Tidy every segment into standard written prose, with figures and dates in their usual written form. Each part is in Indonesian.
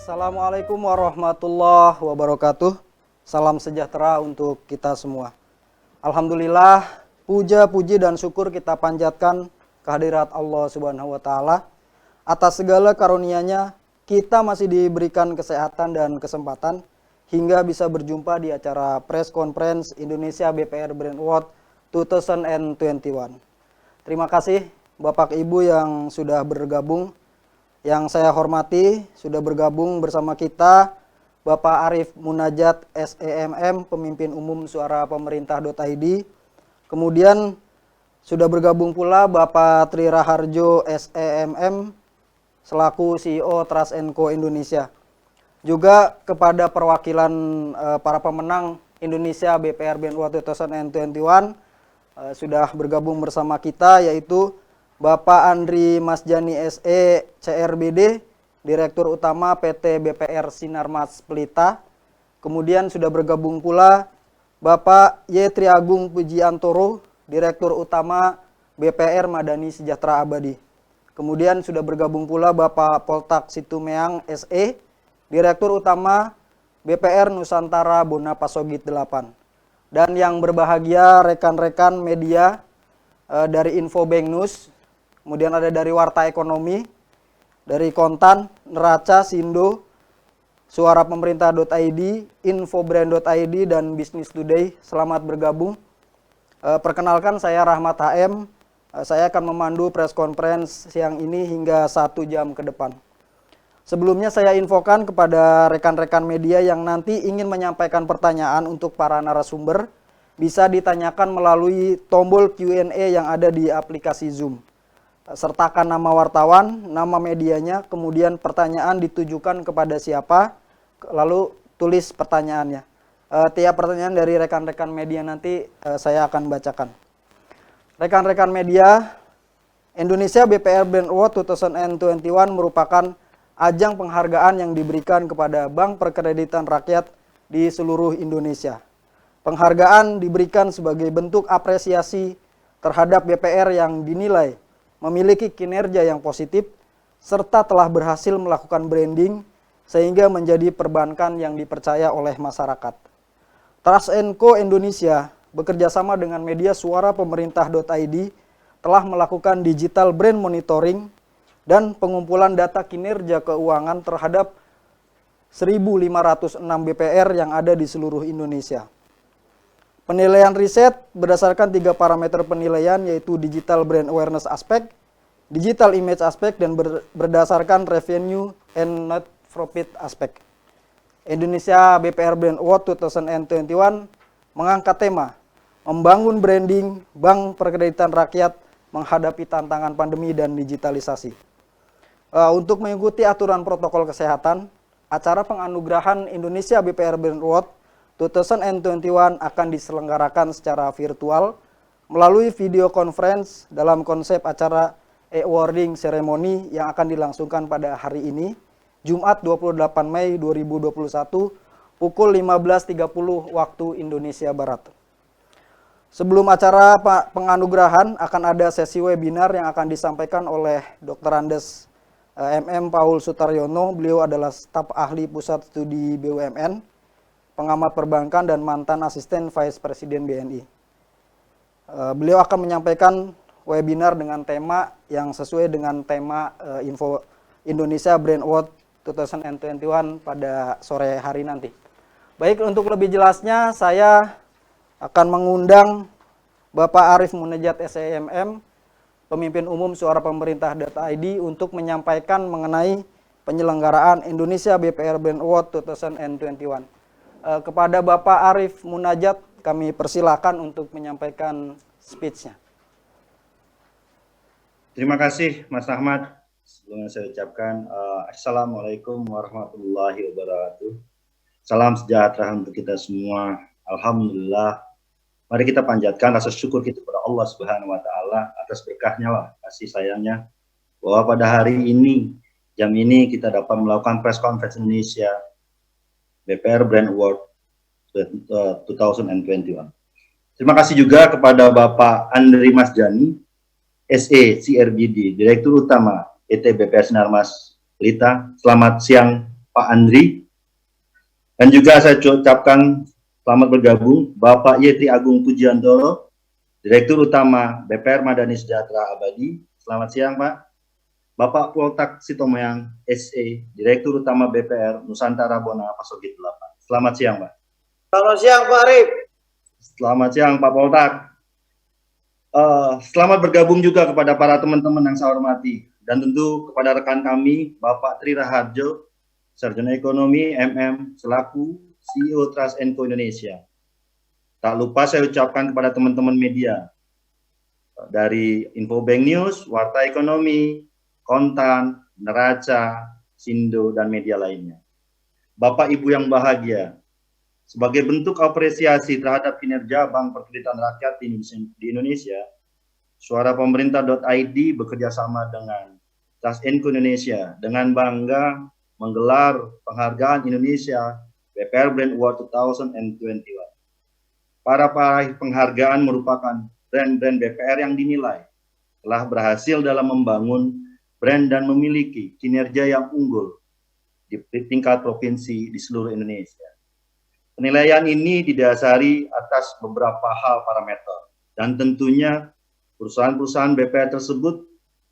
Assalamualaikum warahmatullahi wabarakatuh. Salam sejahtera untuk kita semua. Alhamdulillah, puja, puji dan syukur kita panjatkan kehadirat Allah Subhanahu wa taala. Atas segala karunia-Nya, kita masih diberikan kesehatan dan kesempatan hingga bisa berjumpa di acara Press Conference Indonesia BPR Brand Award 2021. Terima kasih Bapak Ibu yang sudah bergabung. Yang saya hormati, sudah bergabung bersama kita Bapak Arif Munajat SEMM, Pemimpin Umum Suara Pemerintah.id. Kemudian sudah bergabung pula Bapak Tri Raharjo SEMM, selaku CEO Trust & Co Indonesia. Juga kepada perwakilan para pemenang Indonesia BPR Brand Award 2021 sudah bergabung bersama kita, yaitu Bapak Andri Masjani SE CRBD, Direktur Utama PT BPR Sinarmas Pelita. Kemudian sudah bergabung pula Bapak Y. Triagung Pujiantoro, Direktur Utama BPR Madani Sejahtera Abadi. Kemudian sudah bergabung pula Bapak Poltak Situmeang SE, Direktur Utama BPR Nusantara Bona Pasogit 8. Dan yang berbahagia rekan-rekan media dari Infobank News, kemudian ada dari Warta Ekonomi, dari Kontan, Neraca, Sindo, Suara Pemerintah.id, Infobrand.id, dan Business Today. Selamat bergabung. Perkenalkan, saya Rahmat HM. Saya akan memandu press conference siang ini hingga 1 jam ke depan. Sebelumnya saya infokan kepada rekan-rekan media yang nanti ingin menyampaikan pertanyaan untuk para narasumber, bisa ditanyakan melalui tombol Q&A yang ada di aplikasi Zoom. Sertakan nama wartawan, nama medianya, kemudian pertanyaan ditujukan kepada siapa, lalu tulis pertanyaannya. Tiap pertanyaan dari rekan-rekan media nanti saya akan bacakan. Rekan-rekan media, Indonesia BPR Brand Award 2021 merupakan ajang penghargaan yang diberikan kepada Bank Perkreditan Rakyat di seluruh Indonesia. Penghargaan diberikan sebagai bentuk apresiasi terhadap BPR yang dinilai memiliki kinerja yang positif, serta telah berhasil melakukan branding sehingga menjadi perbankan yang dipercaya oleh masyarakat. Trust & Co Indonesia bekerjasama dengan media Suara Pemerintah.id telah melakukan digital brand monitoring dan pengumpulan data kinerja keuangan terhadap 1.506 BPR yang ada di seluruh Indonesia. Penilaian riset berdasarkan 3 parameter penilaian, yaitu digital brand awareness aspek, digital image aspek, dan berdasarkan revenue and net profit aspek. Indonesia BPR Brand Award 2021 mengangkat tema membangun branding Bank Perkreditan Rakyat menghadapi tantangan pandemi dan digitalisasi. Untuk mengikuti aturan protokol kesehatan, acara penganugerahan Indonesia BPR Brand Award 2021 akan diselenggarakan secara virtual melalui video conference dalam konsep acara awarding ceremony yang akan dilangsungkan pada hari ini, Jumat 28 Mei 2021, pukul 15.30 waktu Indonesia Barat. Sebelum acara penganugerahan akan ada sesi webinar yang akan disampaikan oleh Dr. Andes MM Paul Sutaryono. Beliau adalah staf ahli Pusat Studi BUMN, pengamat perbankan, dan mantan asisten Vice Presiden BNI. Beliau akan menyampaikan webinar dengan tema yang sesuai dengan tema Info Indonesia Brand Award 2021 pada sore hari nanti. Baik, untuk lebih jelasnya saya akan mengundang Bapak Arif Munajat SEMM, Pemimpin Umum Suara Pemerintah.id, untuk menyampaikan mengenai penyelenggaraan Indonesia BPR Brand Award 2021. Kepada Bapak Arif Munajat, kami persilakan untuk menyampaikan speech-nya. Terima kasih Mas Ahmad. Sebelumnya saya ucapkan Assalamualaikum warahmatullahi wabarakatuh. Salam sejahtera untuk kita semua. Alhamdulillah. Mari kita panjatkan rasa syukur kita kepada Allah Subhanahu wa taala atas berkahnya lah, kasih sayangnya, bahwa pada hari ini, jam ini kita dapat melakukan press conference Indonesia BPR Brand Award 2021. Terima kasih juga kepada Bapak Andri Masjani, SE CRBD, Direktur Utama PT BPR Sinarmas Pelita. Selamat siang Pak Andri. Dan juga saya ucapkan selamat bergabung Bapak Yeti Agung Pujiantoro, Direktur Utama BPR Madani Sejahtera Abadi. Selamat siang, Pak. Bapak Poltak Sitomoyang, SE, Direktur Utama BPR Nusantara Bona Pasogit 8. Selamat siang, Pak. Selamat siang, Pak Arif. Selamat siang, Pak Poltak. Selamat bergabung juga kepada para teman-teman yang saya hormati. Dan tentu kepada rekan kami, Bapak Tri Raharjo, Sarjana Ekonomi MM selaku CEO Trust Co Indonesia. Tak lupa saya ucapkan kepada teman-teman media dari Infobank News, Warta Ekonomi, Kontan, Neraca, Sindo, dan media lainnya. Bapak Ibu yang bahagia, sebagai bentuk apresiasi terhadap kinerja Bank Perkreditan Rakyat di Indonesia, Suara Pemerintah.id bekerjasama dengan Trust Co Indonesia dengan bangga menggelar penghargaan Indonesia BPR Brand Award 2021. Para peraih penghargaan merupakan brand-brand BPR yang dinilai telah berhasil dalam membangun brand dan memiliki kinerja yang unggul di tingkat provinsi di seluruh Indonesia. Penilaian ini didasari atas beberapa hal parameter dan tentunya perusahaan-perusahaan BPR tersebut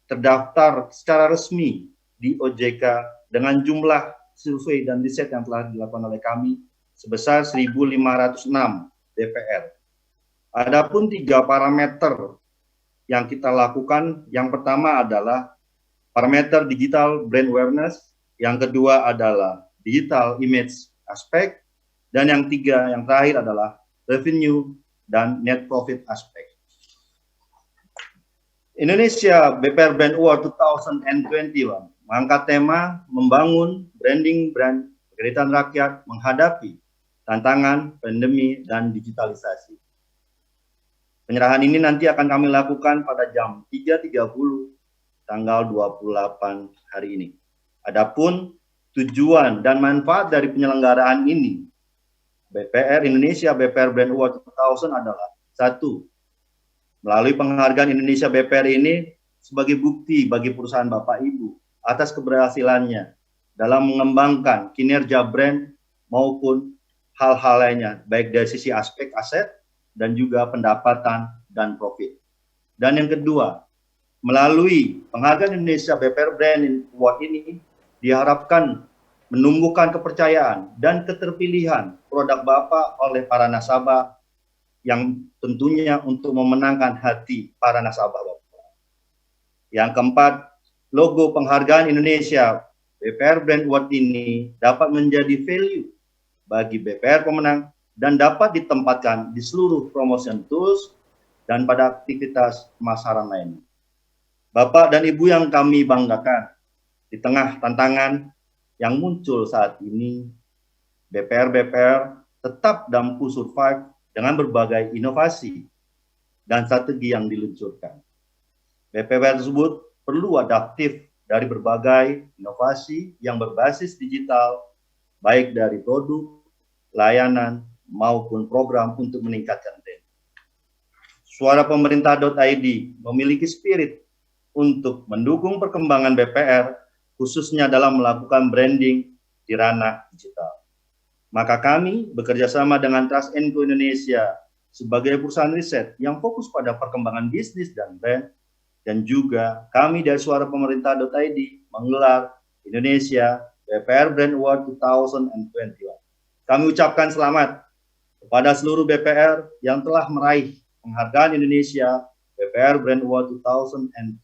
terdaftar secara resmi di OJK dengan jumlah survei dan riset yang telah dilakukan oleh kami sebesar 1.506 BPR. Adapun 3 parameter yang kita lakukan, yang pertama adalah parameter digital brand awareness, yang kedua adalah digital image aspek, dan yang terakhir adalah revenue dan net profit aspek. Indonesia BPR Brand Award 2021 mengangkat tema membangun branding brand perkreditan rakyat menghadapi tantangan pandemi dan digitalisasi. Penyerahan ini nanti akan kami lakukan pada jam 3.30 tanggal 28 hari ini. Adapun tujuan dan manfaat dari penyelenggaraan ini, BPR Indonesia BPR Brand Award 2000 adalah 1. Melalui penghargaan Indonesia BPR ini sebagai bukti bagi perusahaan Bapak Ibu atas keberhasilannya dalam mengembangkan kinerja brand maupun hal-hal lainnya, baik dari sisi aspek aset dan juga pendapatan dan profit. Dan yang kedua, melalui penghargaan Indonesia BPR Brand Award ini diharapkan menumbuhkan kepercayaan dan keterpilihan produk Bapak oleh para nasabah yang tentunya untuk memenangkan hati para nasabah Bapak. Yang keempat, logo penghargaan Indonesia BPR Brand Award ini dapat menjadi value bagi BPR pemenang dan dapat ditempatkan di seluruh promotion tools dan pada aktivitas pemasaran lainnya. Bapak dan Ibu yang kami banggakan, di tengah tantangan yang muncul saat ini, BPR tetap mampu survive dengan berbagai inovasi dan strategi yang diluncurkan. BPR tersebut perlu adaptif dari berbagai inovasi yang berbasis digital, baik dari produk, layanan, maupun program untuk meningkatkan brand. Suara Pemerintah.id memiliki spirit untuk mendukung perkembangan BPR, khususnya dalam melakukan branding di ranah digital. Maka kami bekerja sama dengan Trust Co Indonesia sebagai perusahaan riset yang fokus pada perkembangan bisnis dan brand, dan juga kami dari Suara Pemerintah.id menggelar Indonesia BPR Brand Award 2021. Kami ucapkan selamat kepada seluruh BPR yang telah meraih penghargaan Indonesia BPR Brand Award 2021.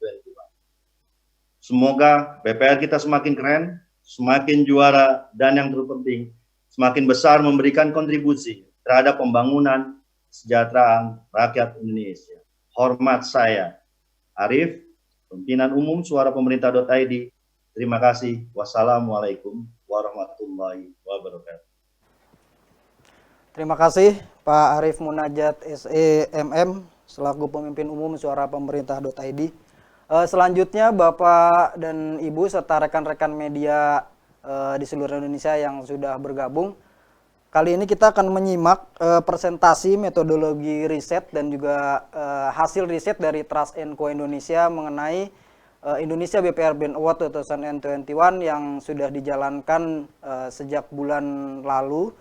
Semoga BPR kita semakin keren, semakin juara, dan yang terpenting, semakin besar memberikan kontribusi terhadap pembangunan kesejahteraan rakyat Indonesia. Hormat saya, Arif, Pimpinan Umum Suara Pemerintah.id. Terima kasih. Wassalamualaikum warahmatullahi wabarakatuh. Terima kasih Pak Arif Munajat SEMM selaku Pemimpin Umum Suara Pemerintah.id. Selanjutnya Bapak dan Ibu serta rekan-rekan media di seluruh Indonesia yang sudah bergabung. Kali ini kita akan menyimak presentasi metodologi riset dan juga hasil riset dari Trust Co Indonesia mengenai Indonesia BPR Brand Award 2021 yang sudah dijalankan sejak bulan lalu.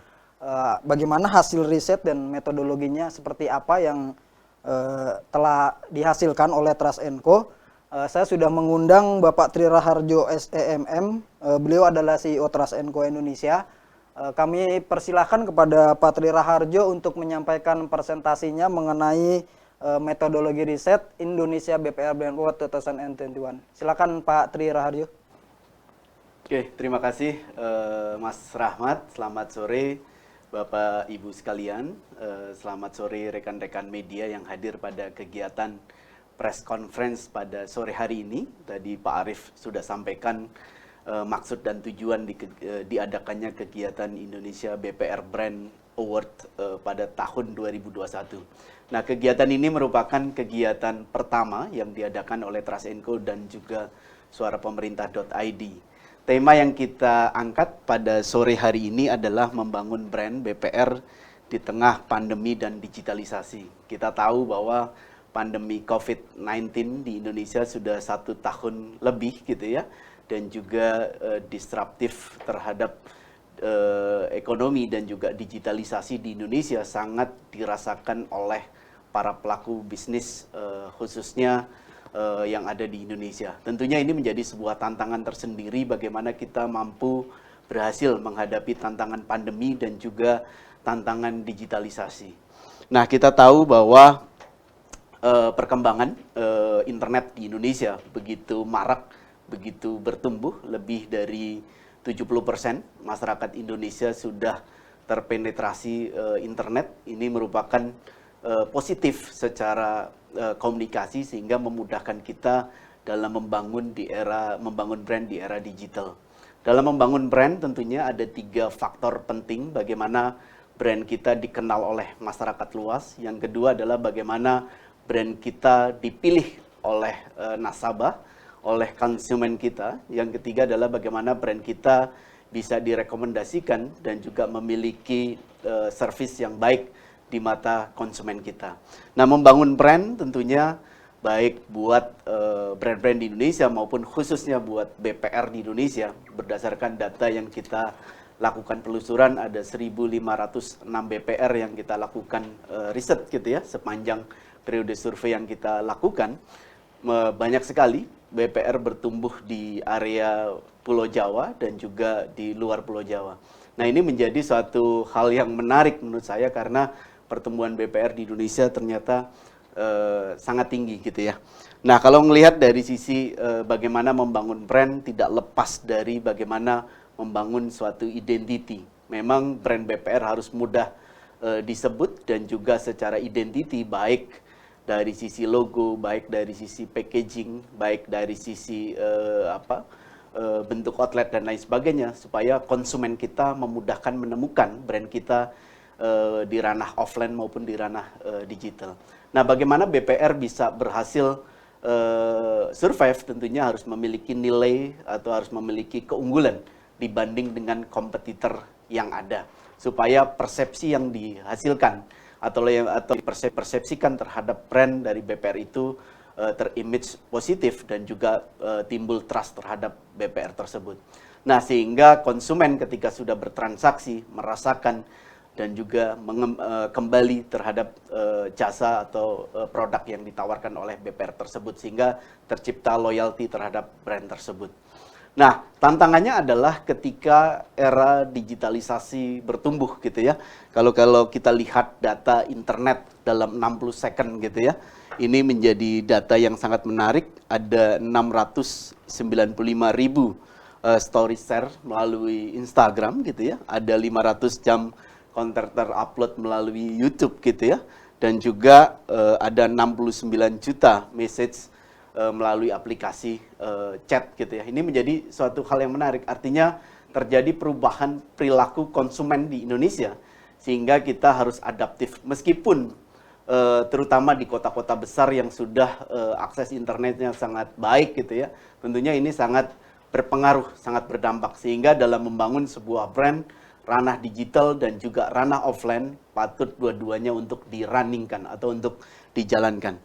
Bagaimana hasil riset dan metodologinya seperti apa yang telah dihasilkan oleh Trust & Co. Saya sudah mengundang Bapak Tri Raharjo SEMM, beliau adalah CEO Trust & Co Indonesia. Kami persilahkan kepada Pak Tri Raharjo untuk menyampaikan presentasinya mengenai metodologi riset Indonesia BPR Brand Award 2021. Silakan Pak Tri Raharjo. Oke, terima kasih Mas Rahmat. Selamat sore Bapak Ibu sekalian. Selamat sore rekan-rekan media yang hadir pada kegiatan press conference pada sore hari ini. Tadi Pak Arief sudah sampaikan maksud dan tujuan diadakannya kegiatan Indonesia BPR Brand Award pada tahun 2021. Nah, kegiatan ini merupakan kegiatan pertama yang diadakan oleh Trust & Co dan juga suarapemerintah.id. Tema yang kita angkat pada sore hari ini adalah membangun brand BPR di tengah pandemi dan digitalisasi. Kita tahu bahwa pandemi COVID-19 di Indonesia sudah 1 tahun lebih gitu ya, dan juga disruptif terhadap ekonomi dan juga digitalisasi di Indonesia sangat dirasakan oleh para pelaku bisnis khususnya yang ada di Indonesia. Tentunya ini menjadi sebuah tantangan tersendiri bagaimana kita mampu berhasil menghadapi tantangan pandemi dan juga tantangan digitalisasi. Nah, kita tahu bahwa perkembangan internet di Indonesia begitu marak, begitu bertumbuh, lebih dari 70% masyarakat Indonesia sudah terpenetrasi internet. Ini merupakan positif secara komunikasi sehingga memudahkan kita dalam membangun brand di era digital. Dalam membangun brand tentunya ada 3 faktor penting bagaimana brand kita dikenal oleh masyarakat luas. Yang kedua adalah bagaimana brand kita dipilih oleh nasabah, oleh konsumen kita. Yang ketiga adalah bagaimana brand kita bisa direkomendasikan dan juga memiliki servis yang baik di mata konsumen kita. Nah, membangun brand tentunya baik buat brand-brand di Indonesia maupun khususnya buat BPR di Indonesia. Berdasarkan data yang kita lakukan penelusuran, ada 1.506 BPR yang kita lakukan riset gitu ya, sepanjang periode survei yang kita lakukan. Banyak sekali BPR bertumbuh di area Pulau Jawa dan juga di luar Pulau Jawa. Nah, ini menjadi suatu hal yang menarik menurut saya karena pertumbuhan BPR di Indonesia ternyata sangat tinggi gitu ya. Nah, kalau melihat dari sisi bagaimana membangun brand tidak lepas dari bagaimana membangun suatu identity. Memang brand BPR harus mudah disebut dan juga secara identity baik dari sisi logo, baik dari sisi packaging, baik dari sisi bentuk outlet dan lain sebagainya, supaya konsumen kita memudahkan menemukan brand kita di ranah offline maupun di ranah digital. Nah, bagaimana BPR bisa berhasil survive? Tentunya harus memiliki nilai atau harus memiliki keunggulan dibanding dengan kompetitor yang ada, supaya persepsi yang dihasilkan atau dipersepsikan terhadap brand dari BPR itu terimage positif dan juga timbul trust terhadap BPR tersebut. Nah, sehingga konsumen ketika sudah bertransaksi merasakan dan juga kembali terhadap jasa atau produk yang ditawarkan oleh BPR tersebut, sehingga tercipta loyalty terhadap brand tersebut. Nah, tantangannya adalah ketika era digitalisasi bertumbuh gitu ya. Kalau kita lihat data internet dalam 60 second gitu ya, ini menjadi data yang sangat menarik. Ada 695.000 story share melalui Instagram gitu ya. Ada 500 jam konten terupload melalui YouTube gitu ya. Dan juga ada 69 juta message melalui aplikasi chat gitu ya. Ini menjadi suatu hal yang menarik. Artinya terjadi perubahan perilaku konsumen di Indonesia sehingga kita harus adaptif meskipun terutama di kota-kota besar yang sudah akses internetnya sangat baik gitu ya. Tentunya ini sangat berpengaruh, sangat berdampak sehingga dalam membangun sebuah brand ranah digital dan juga ranah offline patut dua-duanya untuk di-runningkan atau untuk dijalankan.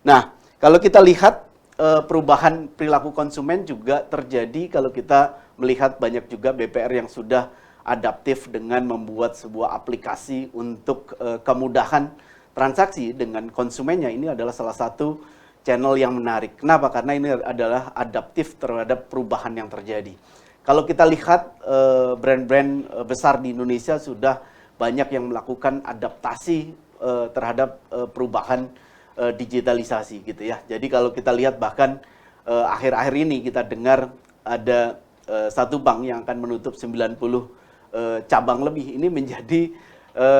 Nah, kalau kita lihat perubahan perilaku konsumen juga terjadi kalau kita melihat banyak juga BPR yang sudah adaptif dengan membuat sebuah aplikasi untuk kemudahan transaksi dengan konsumennya. Ini adalah salah satu channel yang menarik. Kenapa? Karena ini adalah adaptif terhadap perubahan yang terjadi. Kalau kita lihat brand-brand besar di Indonesia sudah banyak yang melakukan adaptasi terhadap perubahan digitalisasi gitu ya. Jadi kalau kita lihat bahkan akhir-akhir ini kita dengar ada satu bank yang akan menutup 90 cabang lebih. Ini menjadi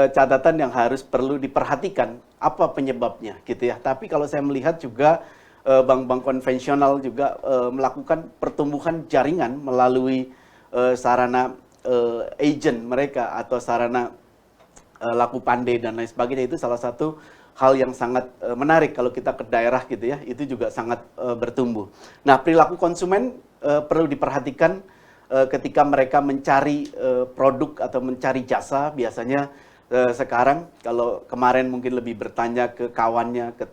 catatan yang harus perlu diperhatikan apa penyebabnya gitu ya. Tapi kalau saya melihat juga bank-bank konvensional juga melakukan pertumbuhan jaringan melalui sarana agent mereka atau sarana laku pandai dan lain sebagainya. Itu salah satu hal yang sangat menarik kalau kita ke daerah gitu ya, itu juga sangat bertumbuh. Nah, perilaku konsumen perlu diperhatikan ketika mereka mencari produk atau mencari jasa. Biasanya sekarang kalau kemarin mungkin lebih bertanya ke kawannya, ke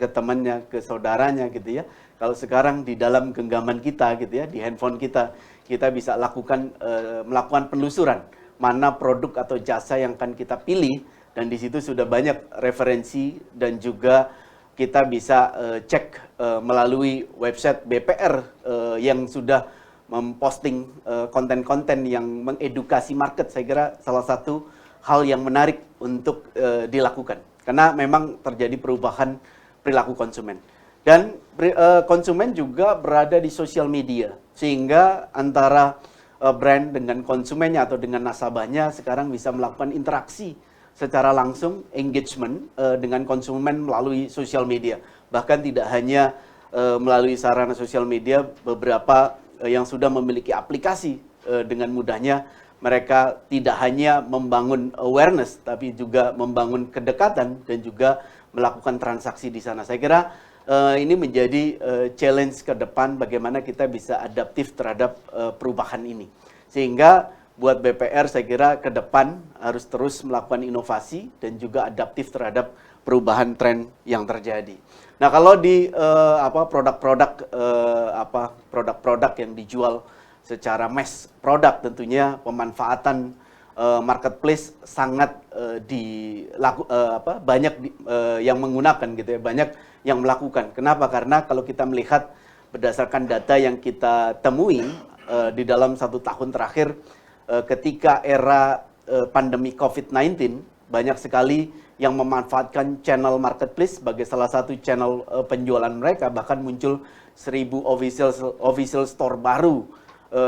temannya, ke saudaranya gitu ya. Kalau sekarang di dalam genggaman kita gitu ya, di handphone kita bisa melakukan penelusuran mana produk atau jasa yang akan kita pilih. Dan di situ sudah banyak referensi dan juga kita bisa cek melalui website BPR yang sudah memposting konten-konten yang mengedukasi market. Saya kira salah satu hal yang menarik untuk dilakukan. Karena memang terjadi perubahan perilaku konsumen. Dan konsumen juga berada di sosial media. Sehingga antara brand dengan konsumennya atau dengan nasabahnya sekarang bisa melakukan interaksi secara langsung, engagement dengan konsumen melalui sosial media. Bahkan tidak hanya melalui sarana sosial media, beberapa yang sudah memiliki aplikasi dengan mudahnya mereka tidak hanya membangun awareness, tapi juga membangun kedekatan dan juga melakukan transaksi di sana. Saya kira ini menjadi challenge ke depan bagaimana kita bisa adaptif terhadap perubahan ini. Sehingga buat BPR saya kira ke depan harus terus melakukan inovasi dan juga adaptif terhadap perubahan tren yang terjadi. Nah, kalau di produk-produk yang dijual secara mass product, tentunya pemanfaatan marketplace sangat banyak yang menggunakan gitu ya, banyak yang melakukan. Kenapa? Karena kalau kita melihat berdasarkan data yang kita temui di dalam 1 tahun terakhir, ketika era pandemi COVID-19, banyak sekali yang memanfaatkan channel marketplace sebagai salah satu channel penjualan mereka. Bahkan muncul 1.000 official store baru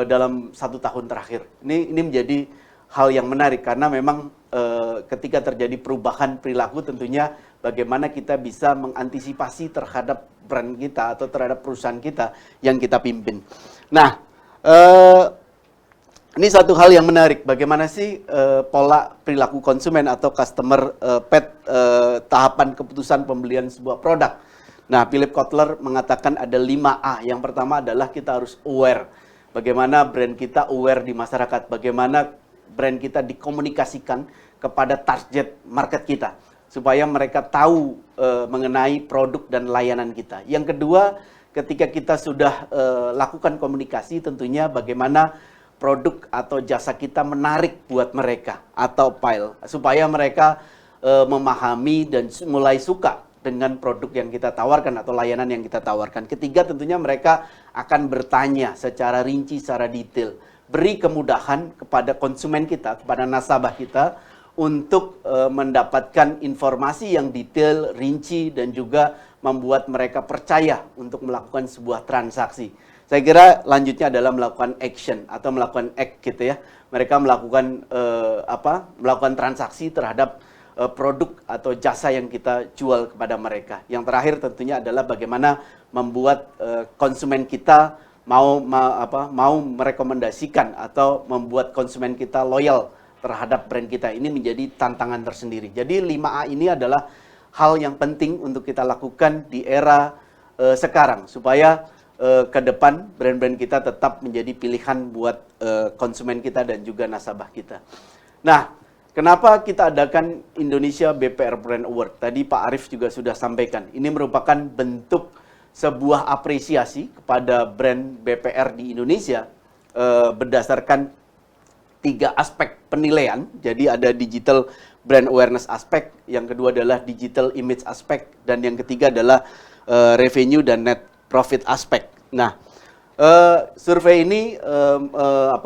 dalam 1 tahun terakhir. Ini menjadi hal yang menarik karena memang ketika terjadi perubahan perilaku, tentunya bagaimana kita bisa mengantisipasi terhadap brand kita atau terhadap perusahaan kita yang kita pimpin. Nah, ini satu hal yang menarik, bagaimana sih pola perilaku konsumen atau customer tahapan keputusan pembelian sebuah produk. Nah, Philip Kotler mengatakan ada 5A. Yang pertama adalah kita harus aware. Bagaimana brand kita aware di masyarakat, bagaimana brand kita dikomunikasikan kepada target market kita, supaya mereka tahu mengenai produk dan layanan kita. Yang kedua, ketika kita sudah lakukan komunikasi, tentunya bagaimana produk atau jasa kita menarik buat mereka atau appeal, supaya mereka memahami dan mulai suka dengan produk yang kita tawarkan atau layanan yang kita tawarkan. Ketiga, tentunya mereka akan bertanya secara rinci, secara detail. Beri kemudahan kepada konsumen kita, kepada nasabah kita untuk mendapatkan informasi yang detail, rinci, dan juga membuat mereka percaya untuk melakukan sebuah transaksi. Saya kira lanjutnya adalah melakukan action atau melakukan act gitu ya. Mereka melakukan melakukan transaksi terhadap produk atau jasa yang kita jual kepada mereka. Yang terakhir tentunya adalah bagaimana membuat konsumen kita mau merekomendasikan atau membuat konsumen kita loyal terhadap brand kita. Ini menjadi tantangan tersendiri. Jadi 5A ini adalah hal yang penting untuk kita lakukan di era sekarang supaya ke depan brand-brand kita tetap menjadi pilihan buat konsumen kita dan juga nasabah kita. Nah, kenapa kita adakan Indonesia BPR Brand Award? Tadi Pak Arief juga sudah sampaikan. Ini merupakan bentuk sebuah apresiasi kepada brand BPR di Indonesia berdasarkan 3 aspek penilaian. Jadi ada digital brand awareness aspek, yang kedua adalah digital image aspek, dan yang ketiga adalah revenue dan net profit aspek. Nah, survei ini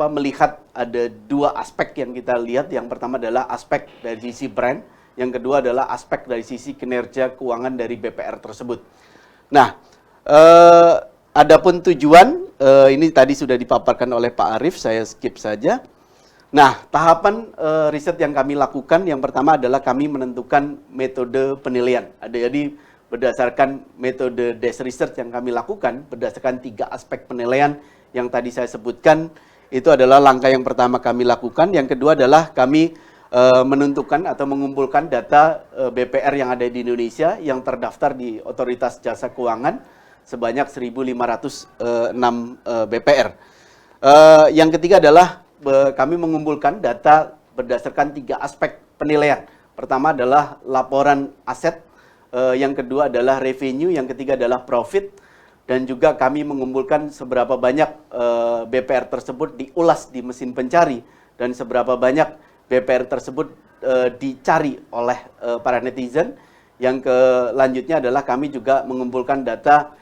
melihat ada 2 aspek yang kita lihat. Yang pertama adalah aspek dari sisi brand, yang kedua adalah aspek dari sisi kinerja keuangan dari BPR tersebut. Nah, adapun tujuan ini tadi sudah dipaparkan oleh Pak Arief, saya skip saja. Nah, tahapan riset yang kami lakukan, yang pertama adalah kami menentukan metode penilaian. Jadi berdasarkan metode desk research yang kami lakukan, berdasarkan 3 aspek penilaian yang tadi saya sebutkan, itu adalah langkah yang pertama kami lakukan. Yang kedua adalah kami menentukan atau mengumpulkan data BPR yang ada di Indonesia yang terdaftar di Otoritas Jasa Keuangan sebanyak 1.506 BPR. Yang ketiga adalah kami mengumpulkan data berdasarkan 3 aspek penilaian. Pertama adalah laporan aset, yang kedua adalah revenue, yang ketiga adalah profit, dan juga kami mengumpulkan seberapa banyak BPR tersebut diulas di mesin pencari dan seberapa banyak BPR tersebut dicari oleh para netizen. Yang selanjutnya adalah kami juga mengumpulkan data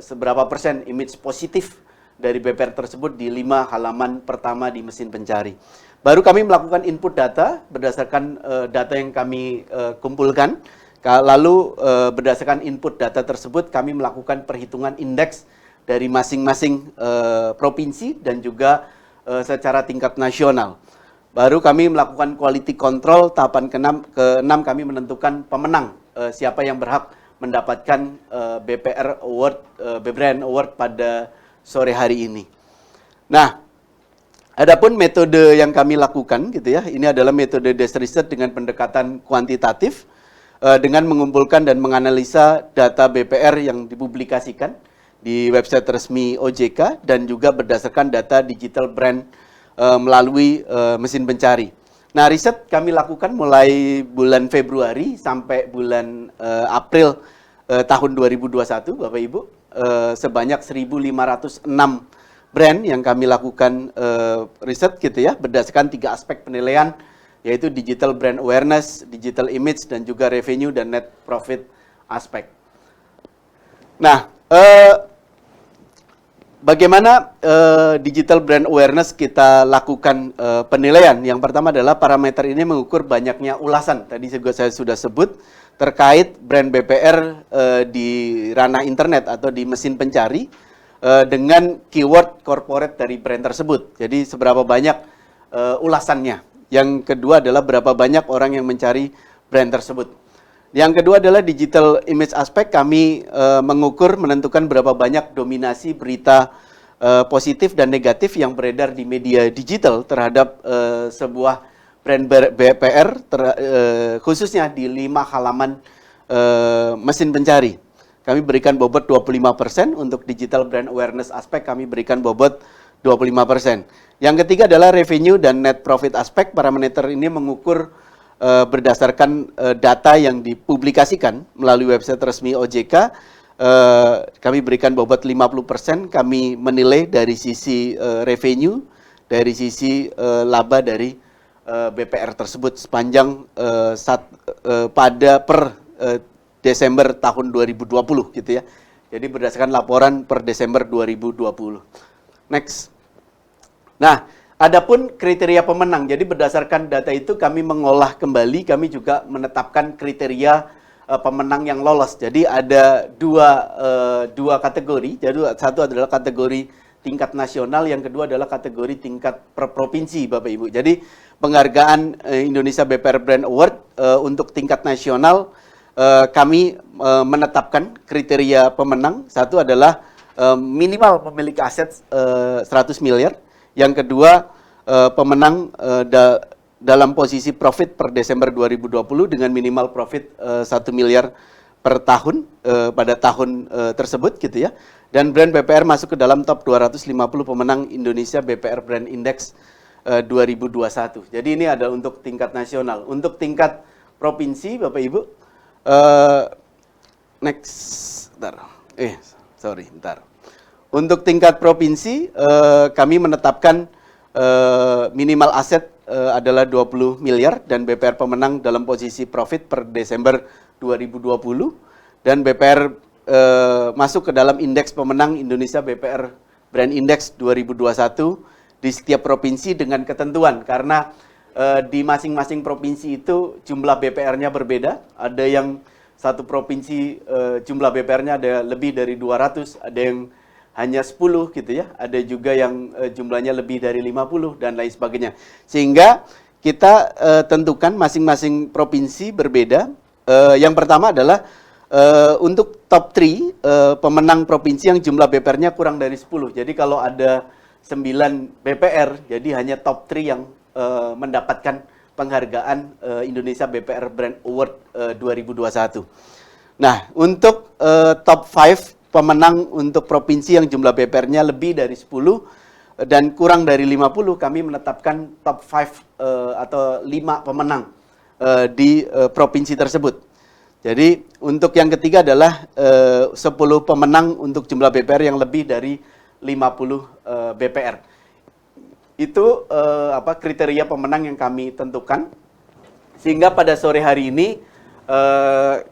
seberapa persen image positif dari BPR tersebut di 5 halaman pertama di mesin pencari. Baru kami melakukan input data berdasarkan data yang kami kumpulkan. Lalu berdasarkan input data tersebut kami melakukan perhitungan indeks dari masing-masing provinsi dan juga secara tingkat nasional. Baru kami melakukan quality control. Tahapan ke-6 kami menentukan pemenang, siapa yang berhak mendapatkan BPR Award, Brand Award pada sore hari ini. Nah, adapun metode yang kami lakukan gitu ya, ini adalah metode desk research dengan pendekatan kuantitatif, dengan mengumpulkan dan menganalisa data BPR yang dipublikasikan di website resmi OJK dan juga berdasarkan data digital brand melalui mesin pencari. Nah, riset kami lakukan mulai bulan Februari sampai bulan April tahun 2021, Bapak Ibu, sebanyak 1.506 brand yang kami lakukan riset gitu ya, berdasarkan 3 aspek penilaian, yaitu digital brand awareness, digital image, dan juga revenue dan net profit aspek. Nah, bagaimana digital brand awareness kita lakukan penilaian? Yang pertama adalah parameter ini mengukur banyaknya ulasan. Tadi juga saya sudah sebut terkait brand BPR di ranah internet atau di mesin pencari dengan keyword corporate dari brand tersebut. Jadi seberapa banyak ulasannya. Yang kedua adalah berapa banyak orang yang mencari brand tersebut. Yang kedua adalah digital image aspek. Kami menentukan berapa banyak dominasi berita positif dan negatif yang beredar di media digital terhadap sebuah brand BPR, khususnya di 5 halaman mesin pencari. Kami berikan bobot 25%, untuk digital brand awareness aspek kami berikan bobot 25%. Yang ketiga adalah revenue dan net profit aspek. Parameter ini mengukur berdasarkan data yang dipublikasikan melalui website resmi OJK. Kami berikan bobot 50%, kami menilai dari sisi revenue, dari sisi laba dari BPR tersebut sepanjang Desember tahun 2020 gitu ya. Jadi berdasarkan laporan per Desember 2020. Next. Nah, adapun kriteria pemenang. Jadi berdasarkan data itu kami mengolah kembali, kami juga menetapkan kriteria pemenang yang lolos. Jadi ada dua kategori. Jadi satu adalah kategori tingkat nasional, yang kedua adalah kategori tingkat per provinsi, Bapak Ibu. Jadi penghargaan Indonesia BPR Brand Award untuk tingkat nasional, kami menetapkan kriteria pemenang. Satu adalah minimal memiliki aset 100 miliar. Yang kedua, pemenang dalam posisi profit per Desember 2020 dengan minimal profit 1 miliar per tahun pada tahun tersebut gitu ya. Dan brand BPR masuk ke dalam top 250 pemenang Indonesia BPR Brand Index 2021. Jadi ini ada untuk tingkat nasional. Untuk tingkat provinsi, Bapak Ibu, Next, bentar. Bentar. Untuk tingkat provinsi, kami menetapkan minimal aset adalah 20 miliar dan BPR pemenang dalam posisi profit per Desember 2020 dan BPR masuk ke dalam indeks pemenang Indonesia BPR Brand Index 2021 di setiap provinsi dengan ketentuan karena di masing-masing provinsi itu jumlah BPR-nya berbeda. Ada yang satu provinsi jumlah BPR-nya ada lebih dari 200, ada yang hanya 10 gitu ya. Ada juga yang jumlahnya lebih dari 50 dan lain sebagainya. Sehingga kita tentukan masing-masing provinsi berbeda. Yang pertama adalah untuk top 3 pemenang provinsi yang jumlah BPR-nya kurang dari 10. Jadi kalau ada 9 BPR, jadi hanya top 3 yang mendapatkan penghargaan Indonesia BPR Brand Award 2021. Nah, untuk top 5 pemenang untuk provinsi yang jumlah BPR-nya lebih dari 10 dan kurang dari 50, kami menetapkan top 5 atau 5 pemenang di provinsi tersebut. Jadi untuk yang ketiga adalah 10 pemenang untuk jumlah BPR yang lebih dari 50 BPR. Itu kriteria pemenang yang kami tentukan. Sehingga pada sore hari ini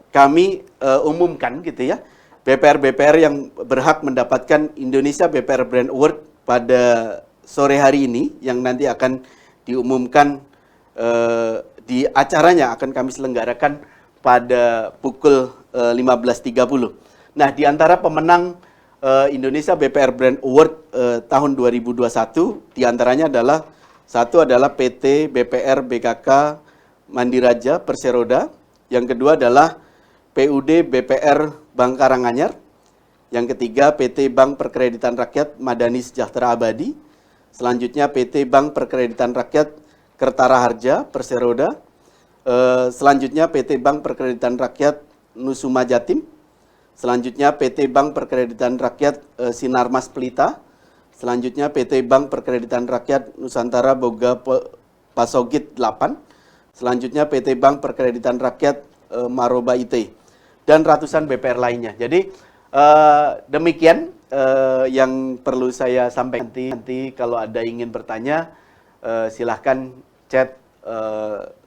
kami umumkan gitu ya, BPR-BPR yang berhak mendapatkan Indonesia BPR Brand Award pada sore hari ini yang nanti akan diumumkan di acaranya akan kami selenggarakan pada pukul 15.30. Nah, di antara pemenang Indonesia BPR Brand Award tahun 2021 diantaranya adalah satu adalah PT BPR BKK Mandiraja Perseroda, yang kedua adalah PUD BPR Bank Karanganyar, yang ketiga PT Bank Perkreditan Rakyat Madani Sejahtera Abadi, selanjutnya PT Bank Perkreditan Rakyat Kertara Harja Perseroda, selanjutnya PT Bank Perkreditan Rakyat Nusuma Jatim, selanjutnya PT Bank Perkreditan Rakyat Sinarmas Pelita, selanjutnya PT Bank Perkreditan Rakyat Nusantara Boga Pasogit 8, selanjutnya PT Bank Perkreditan Rakyat Maroba IT, dan ratusan BPR lainnya. Jadi demikian yang perlu saya sampaikan. Nanti kalau ada ingin bertanya, silahkan chat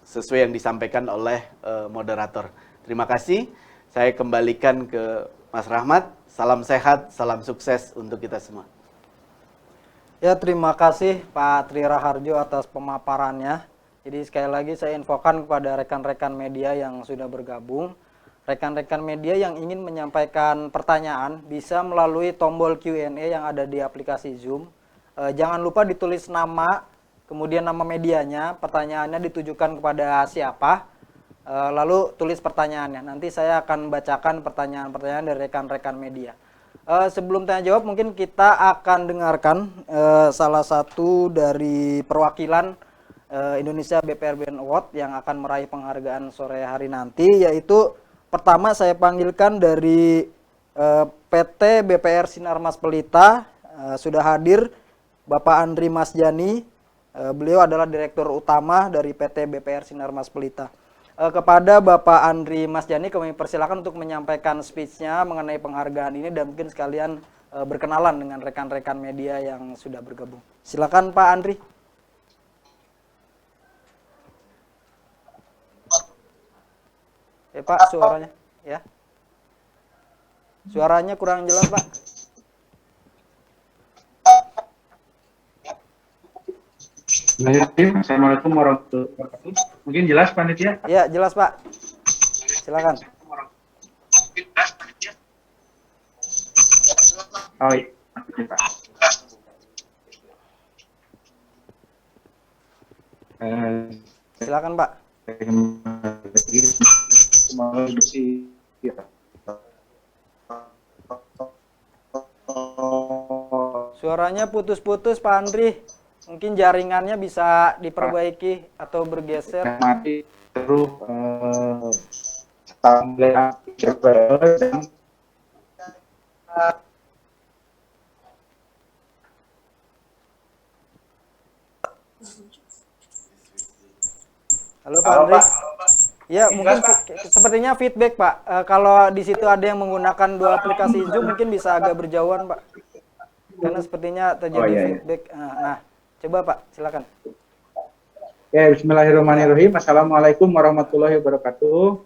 sesuai yang disampaikan oleh moderator. Terima kasih. Saya kembalikan ke Mas Rahmat. Salam sehat, salam sukses untuk kita semua. Ya, terima kasih Pak Tri Raharjo atas pemaparannya. Jadi sekali lagi saya infokan kepada rekan-rekan media yang sudah bergabung. Rekan-rekan media yang ingin menyampaikan pertanyaan bisa melalui tombol Q&A yang ada di aplikasi Zoom. Jangan lupa ditulis nama, kemudian nama medianya, pertanyaannya ditujukan kepada siapa, lalu tulis pertanyaannya. Nanti saya akan bacakan pertanyaan-pertanyaan dari rekan-rekan media. Sebelum tanya jawab, mungkin kita akan dengarkan salah satu dari perwakilan Indonesia BPR Brand Award yang akan meraih penghargaan sore hari nanti, yaitu pertama saya panggilkan dari PT BPR Sinarmas Pelita, sudah hadir Bapak Andri Masjani. Beliau adalah Direktur Utama dari PT BPR Sinarmas Pelita. Kepada Bapak Andri Masjani kami persilakan untuk menyampaikan speech-nya mengenai penghargaan ini dan mungkin sekalian berkenalan dengan rekan-rekan media yang sudah bergabung. Silakan Pak Andri. Pak, suaranya ya. Suaranya kurang jelas, Pak. Assalamualaikum warahmatullahi wabarakatuh. Mungkin jelas panitia? Ya, jelas Pak. Silakan. Oh iya. Silakan Pak. Suaranya putus-putus Pak Andri. Mungkin jaringannya bisa diperbaiki atau bergeser. Mati terus Halo Pak Andri. Ya, mungkin sepertinya feedback, Pak. Kalau di situ ada yang menggunakan dua aplikasi Zoom, mungkin bisa agak berjauhan, Pak. Karena sepertinya terjadi iya. feedback. Nah, coba Pak, silakan. Ya, bismillahirrahmanirrahim. Assalamualaikum warahmatullahi wabarakatuh.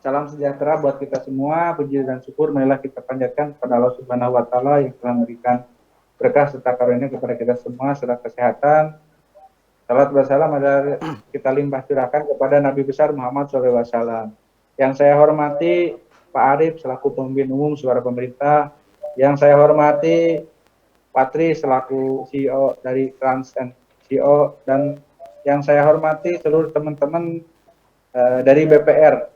Salam sejahtera buat kita semua. Puji dan syukur marilah kita panjatkan kepada Allah Subhanahu wa taala yang telah memberikan berkah serta karunia kepada kita semua serta kesehatan. Salat wassalam ada kita limpah curahkan kepada Nabi besar Muhammad SAW. Yang saya hormati Pak Arif selaku pemimpin umum Suara Pemerintah. Yang saya hormati Patri selaku CEO dari Trans and CEO, dan yang saya hormati seluruh teman-teman dari BPR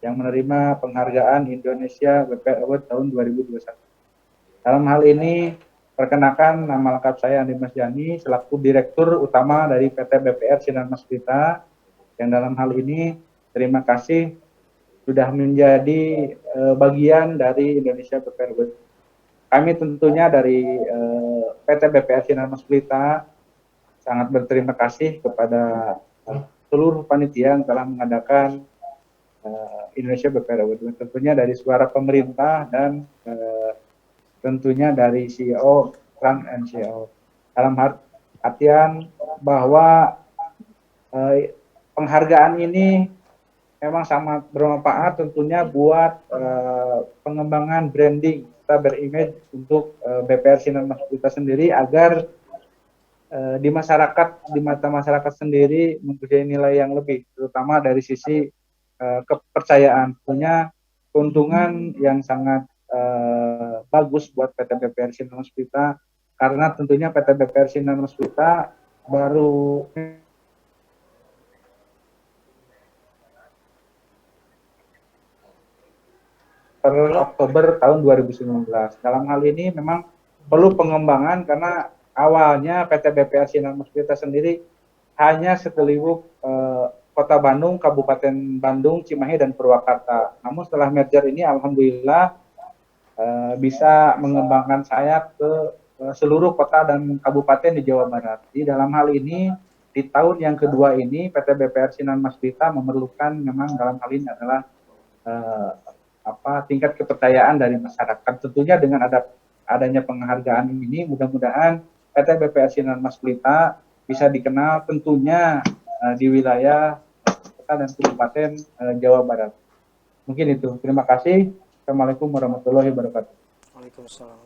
yang menerima penghargaan Indonesia BPR Award tahun 2021. Dalam hal ini perkenalkan nama lengkap saya Andi Mas Jani selaku Direktur Utama dari PT BPR Sinar Mas Pelita, yang dalam hal ini terima kasih sudah menjadi bagian dari Indonesia BPR Award. Kami tentunya dari PT BPR Sinar Mas Pelita sangat berterima kasih kepada seluruh panitia yang telah mengadakan Indonesia BPR Award. Tentunya dari Suara Pemerintah dan tentunya dari CEO Trans and CEO. Dalam artian bahwa penghargaan ini memang sangat bermanfaat tentunya buat pengembangan branding kita berimage untuk BPR Sinar Mas Pelita sendiri, agar di masyarakat, di mata masyarakat sendiri mempunyai nilai yang lebih, terutama dari sisi kepercayaan. Tentunya keuntungan yang sangat bagus buat PT BPR Sinar Mas Pelita, karena tentunya PT BPR Sinar Mas Pelita baru per Oktober tahun 2019. Dalam hal ini memang perlu pengembangan karena awalnya PT BPR Sinar Mas Pelita sendiri hanya sekelilingkup Kota Bandung, Kabupaten Bandung, Cimahi, dan Purwakarta. Namun setelah merger ini alhamdulillah bisa mengembangkan sayap ke seluruh kota dan kabupaten di Jawa Barat. Di dalam hal ini di tahun yang kedua ini PT BPR Sinar Mas Pelita memerlukan memang dalam hal ini adalah tingkat kepercayaan dari masyarakat. Tentunya dengan adanya penghargaan ini mudah-mudahan PT BPR Sinar Mas Pelita bisa dikenal tentunya di wilayah kota dan kabupaten Jawa Barat. Mungkin itu. Terima kasih. Assalamualaikum warahmatullahi wabarakatuh. Waalaikumsalam.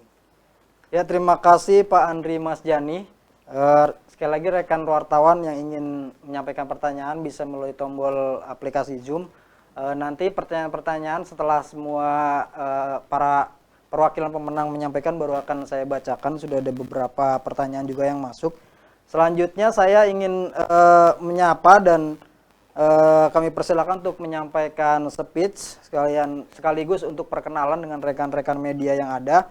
Ya, terima kasih Pak Andri Mas Jani. Sekali lagi rekan wartawan yang ingin menyampaikan pertanyaan bisa melalui tombol aplikasi Zoom. Nanti pertanyaan-pertanyaan setelah semua para perwakilan pemenang menyampaikan baru akan saya bacakan. Sudah ada beberapa pertanyaan juga yang masuk. Selanjutnya saya ingin menyapa dan kami persilakan untuk menyampaikan speech sekaligus untuk perkenalan dengan rekan-rekan media yang ada.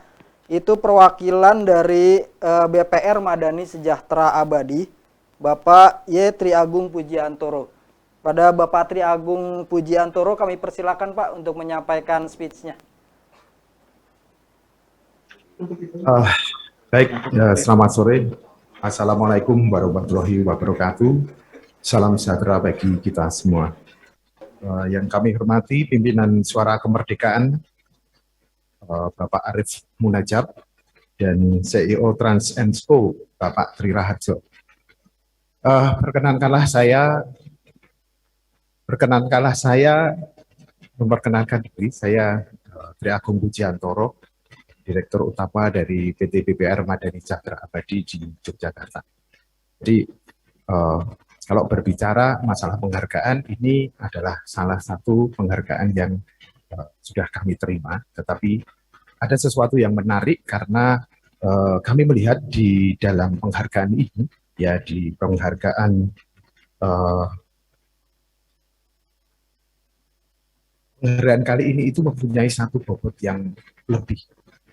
Itu perwakilan dari BPR Madani Sejahtera Abadi, Bapak Y. Triagung Pujiantoro. Pada Bapak Triagung Pujiantoro kami persilakan Pak untuk menyampaikan speech-nya. Baik, selamat sore. Assalamualaikum warahmatullahi wabarakatuh. Salam sejahtera bagi kita semua. Yang kami hormati pimpinan Suara Kemerdekaan, Bapak Arif Munajab, dan CEO Trans and Co, Bapak Tri Raharjo. Perkenankanlah saya memperkenalkan diri. Saya Triagung Pujiantoro, Direktur Utama dari PT BPR Madani Sejahtera Abadi di Yogyakarta. Jadi kalau berbicara masalah penghargaan, ini adalah salah satu penghargaan yang sudah kami terima, tetapi ada sesuatu yang menarik karena kami melihat di dalam penghargaan ini, ya di penghargaan kali ini itu mempunyai satu bobot yang lebih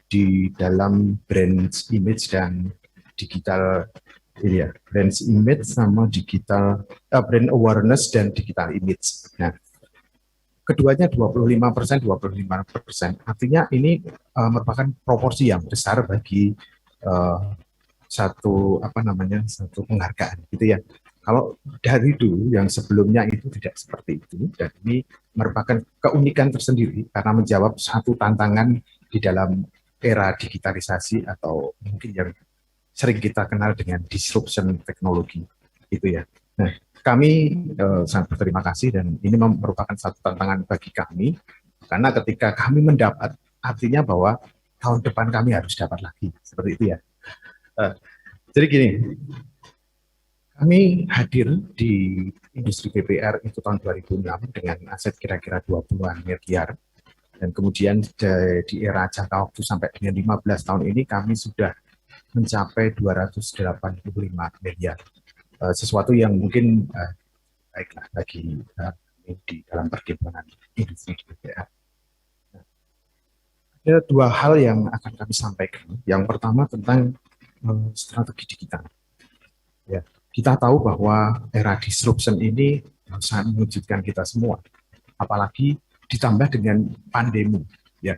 di dalam brand image dan digital ini ya, brand image sama digital brand awareness dan digital image. Nah, keduanya 25%, 25%. Artinya ini merupakan proporsi yang besar bagi satu satu penghargaan gitu ya. Kalau dari dulu yang sebelumnya itu tidak seperti itu, dan ini merupakan keunikan tersendiri karena menjawab satu tantangan di dalam era digitalisasi atau mungkin yang sering kita kenal dengan disruption teknologi, gitu ya. Nah, kami sangat berterima kasih dan ini merupakan satu tantangan bagi kami karena ketika kami mendapat, artinya bahwa tahun depan kami harus dapat lagi, seperti itu ya. Jadi gini, kami hadir di industri BPR itu tahun 2006 dengan aset kira-kira 20-an miliar. Dan kemudian di era jangka waktu sampai dengan 15 tahun ini kami sudah mencapai 285 miliar. Sesuatu yang mungkin baiklah bagi di dalam perkembangan industri BPR. Ada dua hal yang akan kami sampaikan. Yang pertama tentang strategi digital. Ya, kita tahu bahwa era disruption ini sangat mengejutkan kita semua, apalagi ditambah dengan pandemi. Ya,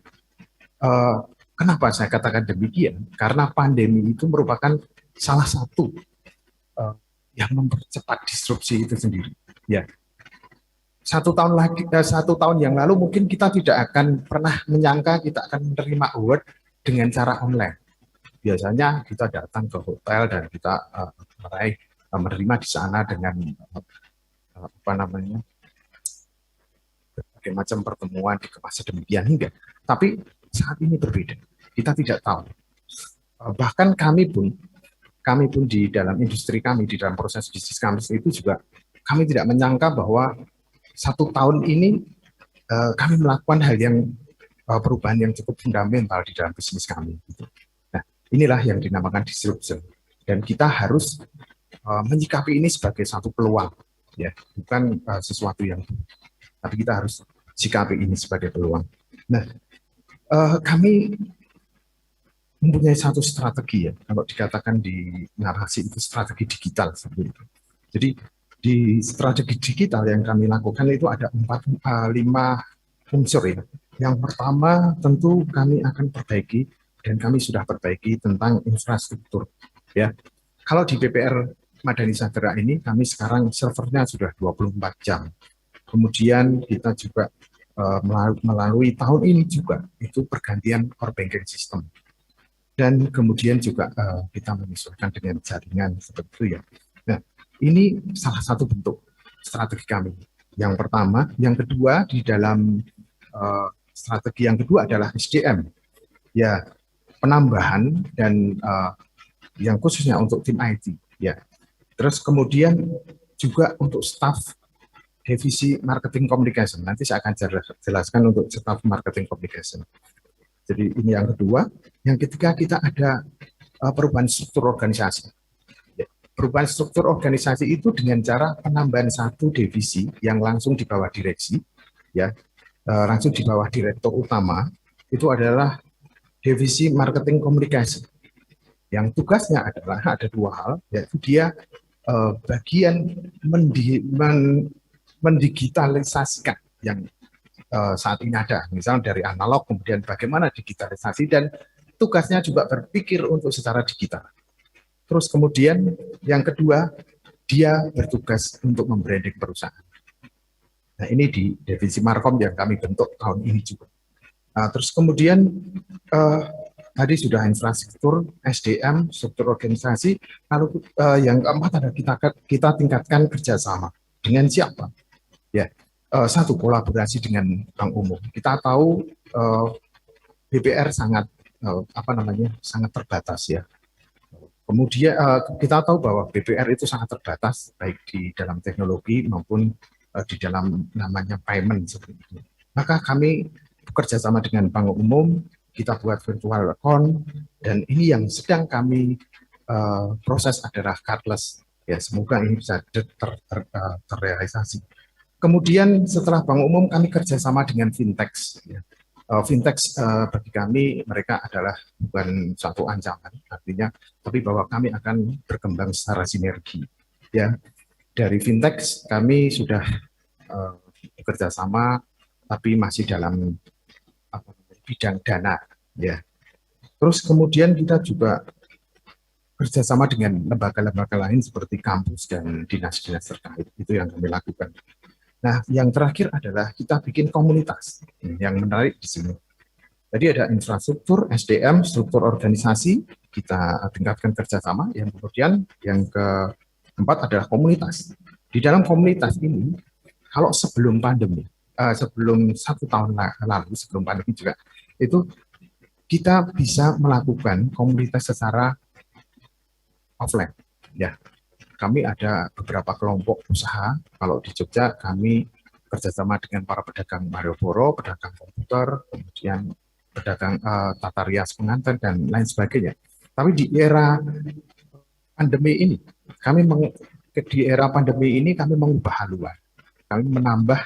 kenapa saya katakan demikian? Karena pandemi itu merupakan salah satu yang mempercepat disrupsi itu sendiri. Ya, satu tahun yang lalu mungkin kita tidak akan pernah menyangka kita akan menerima award dengan cara online. Biasanya kita datang ke hotel dan kita menerima di sana dengan berbagai macam pertemuan dikemas sedemikian hingga. Tapi saat ini berbeda. Kita tidak tahu. Bahkan kami pun di dalam industri kami, di dalam proses bisnis kami itu juga kami tidak menyangka bahwa satu tahun ini kami melakukan hal yang perubahan yang cukup fundamental di dalam bisnis kami. Nah, inilah yang dinamakan disruption. Dan kita harus menyikapi ini sebagai satu peluang, ya, bukan sesuatu yang buruk. Tapi kita harus sikapi ini sebagai peluang. Nah, kami mempunyai satu strategi, ya, kalau dikatakan di narasi itu strategi digital seperti itu. Jadi di strategi digital yang kami lakukan itu ada 5 unsur, ya. Yang pertama tentu kami akan perbaiki dan kami sudah perbaiki tentang infrastruktur, ya. Kalau di BPR Madani Cakra ini kami sekarang servernya sudah 24 jam. Kemudian kita juga melalui tahun ini juga itu pergantian core banking system. Dan kemudian juga kita menyesuaikan dengan jaringan seperti itu, ya. Nah, ini salah satu bentuk strategi kami. Yang pertama, yang kedua di dalam strategi yang kedua adalah SDM. Ya, penambahan dan yang khususnya untuk tim IT, ya. Terus kemudian juga untuk staff divisi marketing communication. Nanti saya akan jelaskan untuk staff marketing communication. Jadi ini yang kedua. Yang ketiga kita ada perubahan struktur organisasi. Ya, perubahan struktur organisasi itu dengan cara penambahan satu divisi yang langsung di bawah direksi, ya, langsung di bawah direktur utama. Itu adalah divisi marketing communication. Yang tugasnya adalah ada 2 hal, yaitu dia bagian mendigitalisasikan yang saat ini ada, misalnya dari analog kemudian bagaimana digitalisasi, dan tugasnya juga berpikir untuk secara digital. Terus kemudian yang kedua, dia bertugas untuk membranding perusahaan. Nah, ini di divisi Markom yang kami bentuk tahun ini juga. Nah, terus kemudian tadi sudah infrastruktur, SDM, struktur organisasi, lalu yang keempat ada kita tingkatkan kerjasama. Dengan siapa? Ya, satu, kolaborasi dengan bank umum. Kita tahu BPR sangat sangat terbatas, ya. Kemudian kita tahu bahwa BPR itu sangat terbatas baik di dalam teknologi maupun di dalam namanya payment seperti itu. Maka kami bekerja sama dengan bank umum, kita buat virtual account, dan ini yang sedang kami proses adalah cardless. Ya, semoga ini bisa terrealisasi. Kemudian setelah bank umum kami kerjasama dengan fintech. Ya. Fintech bagi kami mereka adalah bukan suatu ancaman, artinya, tapi bahwa kami akan berkembang secara sinergi. Ya, dari fintech kami sudah bekerja sama, tapi masih dalam bidang dana. Ya. Terus kemudian kita juga kerjasama dengan lembaga-lembaga lain seperti kampus dan dinas-dinas terkait. Itu yang kami lakukan. Nah, yang terakhir adalah kita bikin komunitas. Yang menarik di sini. Tadi ada infrastruktur, SDM, struktur organisasi, kita tingkatkan kerjasama. Yang kemudian yang keempat adalah komunitas. Di dalam komunitas ini, kalau sebelum pandemi, sebelum 1 tahun lalu, sebelum pandemi juga, itu kita bisa melakukan komunitas secara offline. Ya, kami ada beberapa kelompok usaha. Kalau di Jogja, kami kerjasama dengan para pedagang Malioboro, pedagang komputer, kemudian pedagang tata rias pengantin dan lain sebagainya. Tapi di era pandemi ini, kami mengubah haluan, kami menambah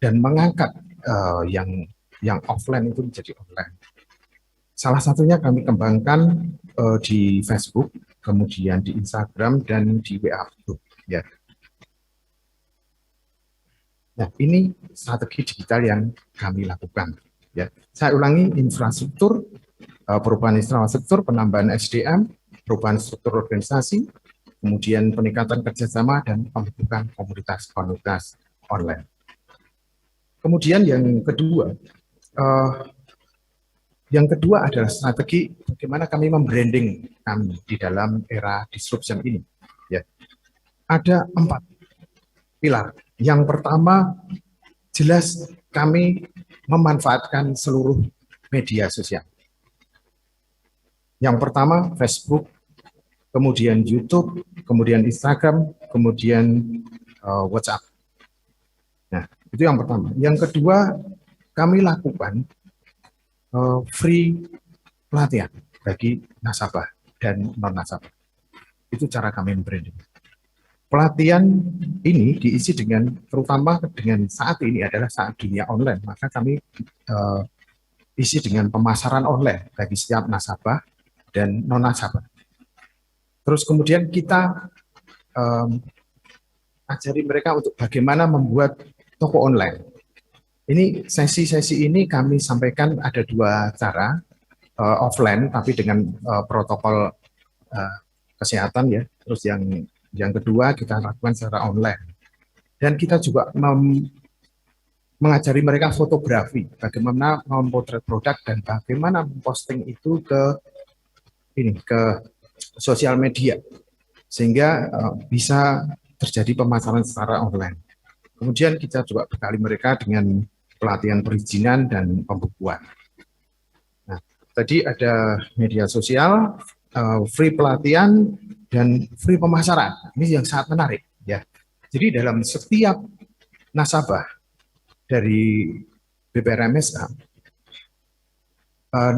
dan mengangkat yang offline itu menjadi online. Salah satunya kami kembangkan di Facebook, kemudian di Instagram dan di WA group. Ya. Nah, ini strategi digital yang kami lakukan. Ya, saya ulangi: infrastruktur, perubahan infrastruktur, penambahan SDM, perubahan struktur organisasi, kemudian peningkatan kerjasama dan pembentukan komunitas-komunitas online. Kemudian yang kedua adalah strategi bagaimana kami membranding kami di dalam era disruption ini. Ya, ada 4 pilar. Yang pertama, jelas kami memanfaatkan seluruh media sosial. Yang pertama Facebook, kemudian YouTube, kemudian Instagram, kemudian WhatsApp. Nah, itu yang pertama. Yang kedua, kami lakukan free pelatihan bagi nasabah dan non-nasabah. Itu cara kami membranding. Pelatihan ini diisi terutama dengan saat ini adalah saat dunia online, maka kami isi dengan pemasaran online bagi setiap nasabah dan non-nasabah. Terus kemudian kita ajari mereka untuk bagaimana membuat toko online. Ini sesi-sesi ini kami sampaikan ada 2 cara, offline tapi dengan protokol kesehatan ya. Terus yang kedua kita lakukan secara online. Dan kita juga mengajari mereka fotografi, bagaimana memotret produk dan bagaimana memposting itu ke sosial media sehingga bisa terjadi pemasaran secara online. Kemudian kita juga bekali mereka dengan pelatihan perizinan dan pembukuan. Nah, tadi ada media sosial, free pelatihan, dan free pemasaran. Ini yang sangat menarik. Ya. Jadi dalam setiap nasabah dari BPR MSA,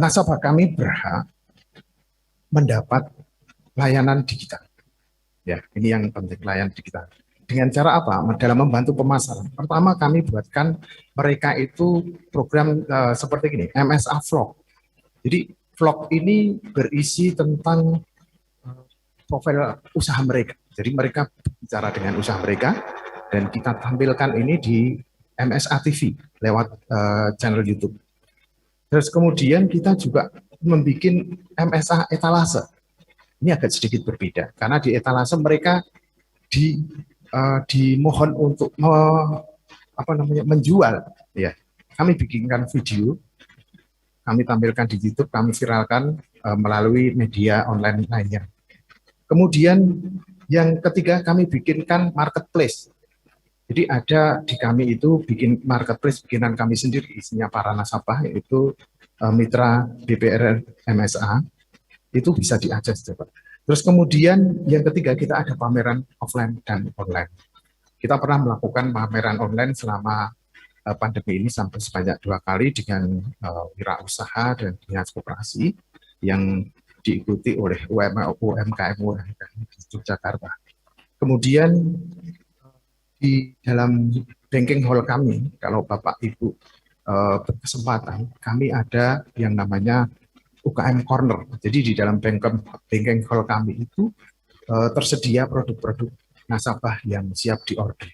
nasabah kami berhak mendapat layanan digital. Ya, ini yang penting, layanan digital. Dengan cara apa? Dalam membantu pemasaran. Pertama, kami buatkan mereka itu program seperti ini, MSA Vlog. Jadi vlog ini berisi tentang profil usaha mereka. Jadi mereka bicara dengan usaha mereka dan kita tampilkan ini di MSA TV lewat channel YouTube. Terus kemudian kita juga membuat MSA etalase. Ini agak sedikit berbeda karena di etalase mereka dimohon untuk menjual. Ya, kami bikinkan video, kami tampilkan di YouTube, kami viralkan melalui media online lainnya. Kemudian yang ketiga kami bikinkan marketplace. Jadi ada di kami itu bikin marketplace bikinan kami sendiri, isinya para nasabah yaitu mitra BPR MSA, itu bisa diakses. Terus kemudian yang ketiga kita ada pameran offline dan online. Kita pernah melakukan pameran online selama pandemi ini sampai sebanyak 2 kali dengan wirausaha dan dinas koperasi yang diikuti oleh UMKM di Yogyakarta. Kemudian di dalam banking hall kami, kalau Bapak Ibu berkesempatan, kami ada yang namanya UKM Corner. Jadi di dalam banking hall kami itu tersedia produk-produk nasabah yang siap diorder.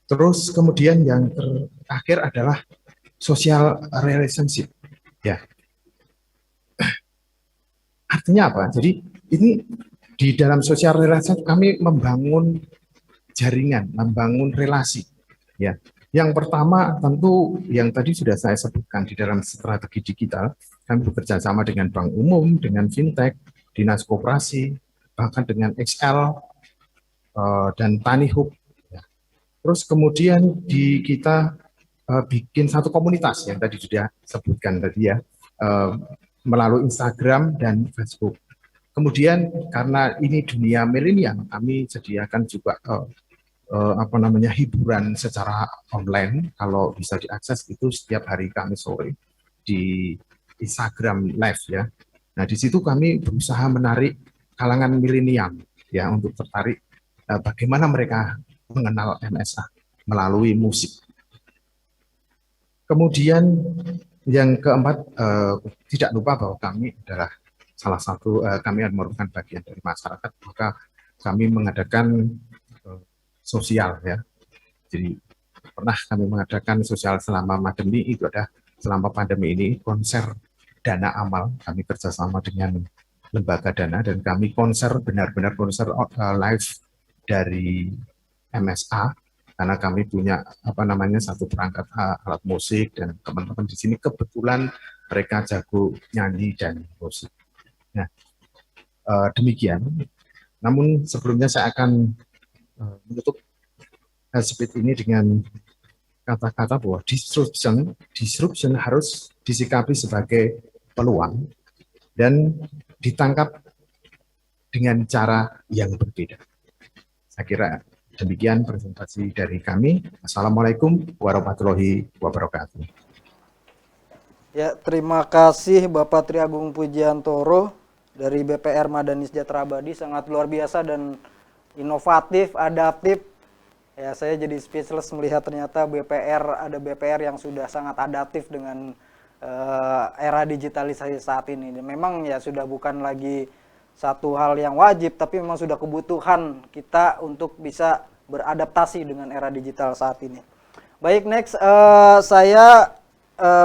Terus kemudian yang terakhir adalah social relationship. Ya. Artinya apa? Jadi ini di dalam sosial relasi kami membangun jaringan, membangun relasi. Ya, yang pertama tentu yang tadi sudah saya sebutkan di dalam strategi digital, kami bekerja sama dengan bank umum, dengan fintech, dinas koperasi, bahkan dengan XL dan Tanihub. Ya. Terus kemudian kita bikin satu komunitas yang tadi sudah sebutkan tadi ya, melalui Instagram dan Facebook. Kemudian karena ini dunia milenial, kami sediakan juga hiburan secara online, kalau bisa diakses itu setiap hari Kamis sore di Instagram Live ya. Nah di situ kami berusaha menarik kalangan milenial ya untuk tertarik bagaimana mereka mengenal MSA melalui musik. Kemudian yang keempat, tidak lupa bahwa kami adalah salah satu, kami merupakan bagian dari masyarakat, maka kami mengadakan sosial ya. Jadi pernah kami mengadakan sosial selama pandemi, itu ada selama pandemi ini konser dana amal, kami kerjasama dengan lembaga dana dan kami konser benar-benar konser live dari MSA karena kami punya satu perangkat alat musik dan teman-teman di sini kebetulan mereka jago nyanyi dan musik. Nah, demikian. Namun sebelumnya saya akan menutup speech ini dengan kata-kata bahwa disruption harus disikapi sebagai peluang dan ditangkap dengan cara yang berbeda. Saya kira demikian presentasi dari kami. Assalamualaikum warahmatullahi wabarakatuh. Ya, terima kasih Bapak Tri Agung Pujiantoro dari BPR Madani Sejahtera Abadi, sangat luar biasa dan inovatif, adaptif. Ya, saya jadi speechless melihat ternyata ada BPR yang sudah sangat adaptif dengan era digitalisasi saat ini. Dan memang ya sudah bukan lagi satu hal yang wajib, tapi memang sudah kebutuhan kita untuk bisa beradaptasi dengan era digital saat ini. Baik, next saya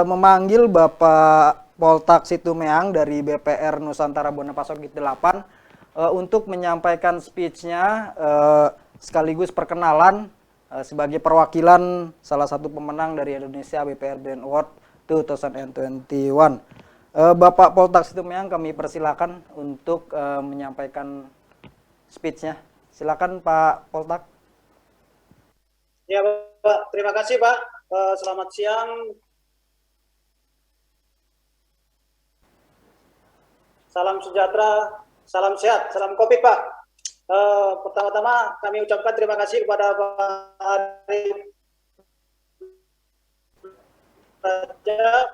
memanggil Bapak Poltak Situmeang dari BPR Nusantara Bonapasogit 8 untuk menyampaikan speech-nya sekaligus perkenalan sebagai perwakilan salah satu pemenang dari Indonesia BPR Brand Award 2021. Bapak Poltak Situmeang kami persilakan untuk menyampaikan speech-nya. Silakan Pak Poltak. Ya Pak, terima kasih Pak. Selamat siang. Salam sejahtera, salam sehat, salam Covid Pak. Pertama-tama kami ucapkan terima kasih kepada Pak Arif Raja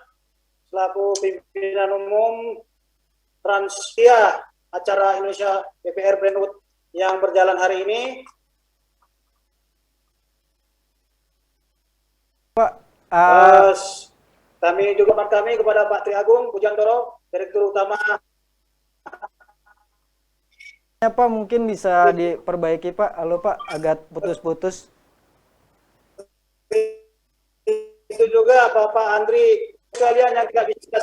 selaku pimpinan umum Transia acara Indonesia BPR Brand Award yang berjalan hari ini. Pak, kami juga kepada Pak Tri Agung Pujiantoro, Direktur Utama. Pak mungkin bisa diperbaiki Pak. Halo Pak, agak putus-putus. Itu juga Bapak Andri sekalian yang tidak bisa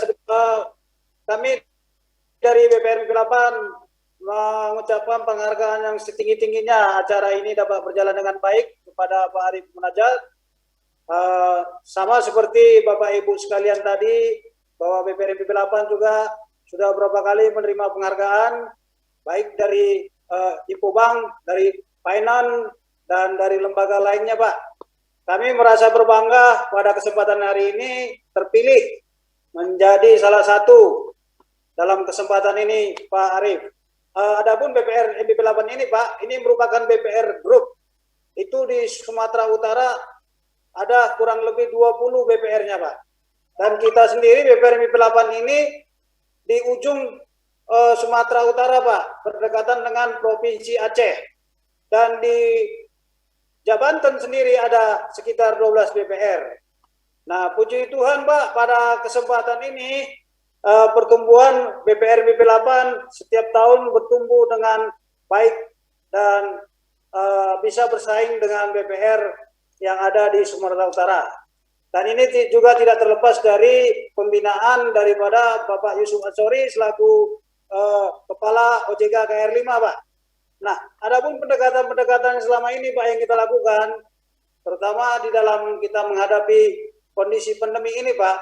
kami dari BPR 8 mengucapkan penghargaan yang setinggi-tingginya acara ini dapat berjalan dengan baik kepada Pak Arif Munajat. Sama seperti Bapak Ibu sekalian tadi, bahwa BPR 8 juga sudah beberapa kali menerima penghargaan baik dari Infobank, dari Finance, dan dari lembaga lainnya Pak. Kami merasa berbangga pada kesempatan hari ini terpilih menjadi salah satu dalam kesempatan ini Pak Arif. Adapun BPR MBP 8 ini Pak, ini merupakan BPR Group. Itu di Sumatera Utara ada kurang lebih 20 BPR-nya Pak. Dan kita sendiri BPR MBP 8 ini di ujung Sumatera Utara Pak, berdekatan dengan Provinsi Aceh. Dan di Banten sendiri ada sekitar 12 BPR. Nah, puji Tuhan Pak, pada kesempatan ini pertumbuhan BPR BP 8 setiap tahun bertumbuh dengan baik dan bisa bersaing dengan BPR yang ada di Sumatera Utara. Dan ini juga tidak terlepas dari pembinaan daripada Bapak Yusuf Ansori selaku Kepala OJK KR5 Pak. Nah, adapun pendekatan-pendekatan selama ini Pak yang kita lakukan, terutama di dalam kita menghadapi kondisi pandemi ini Pak,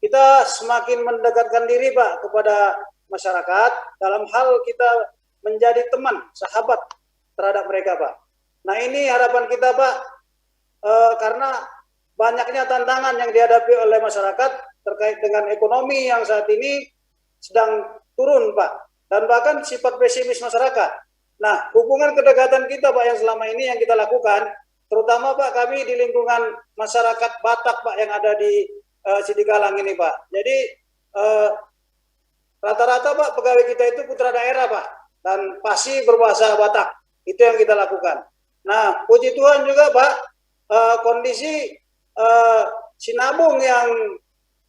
kita semakin mendekatkan diri Pak kepada masyarakat dalam hal kita menjadi teman, sahabat terhadap mereka Pak. Nah ini harapan kita Pak, karena banyaknya tantangan yang dihadapi oleh masyarakat terkait dengan ekonomi yang saat ini sedang turun Pak, dan bahkan sifat pesimis masyarakat. Nah, hubungan kedekatan kita Pak yang selama ini yang kita lakukan, terutama Pak kami di lingkungan masyarakat Batak Pak yang ada di Sidikalang ini Pak. Jadi rata-rata Pak pegawai kita itu putra daerah Pak, dan pasti berbahasa Batak. Itu yang kita lakukan. Nah, puji Tuhan juga Pak, kondisi sinabung yang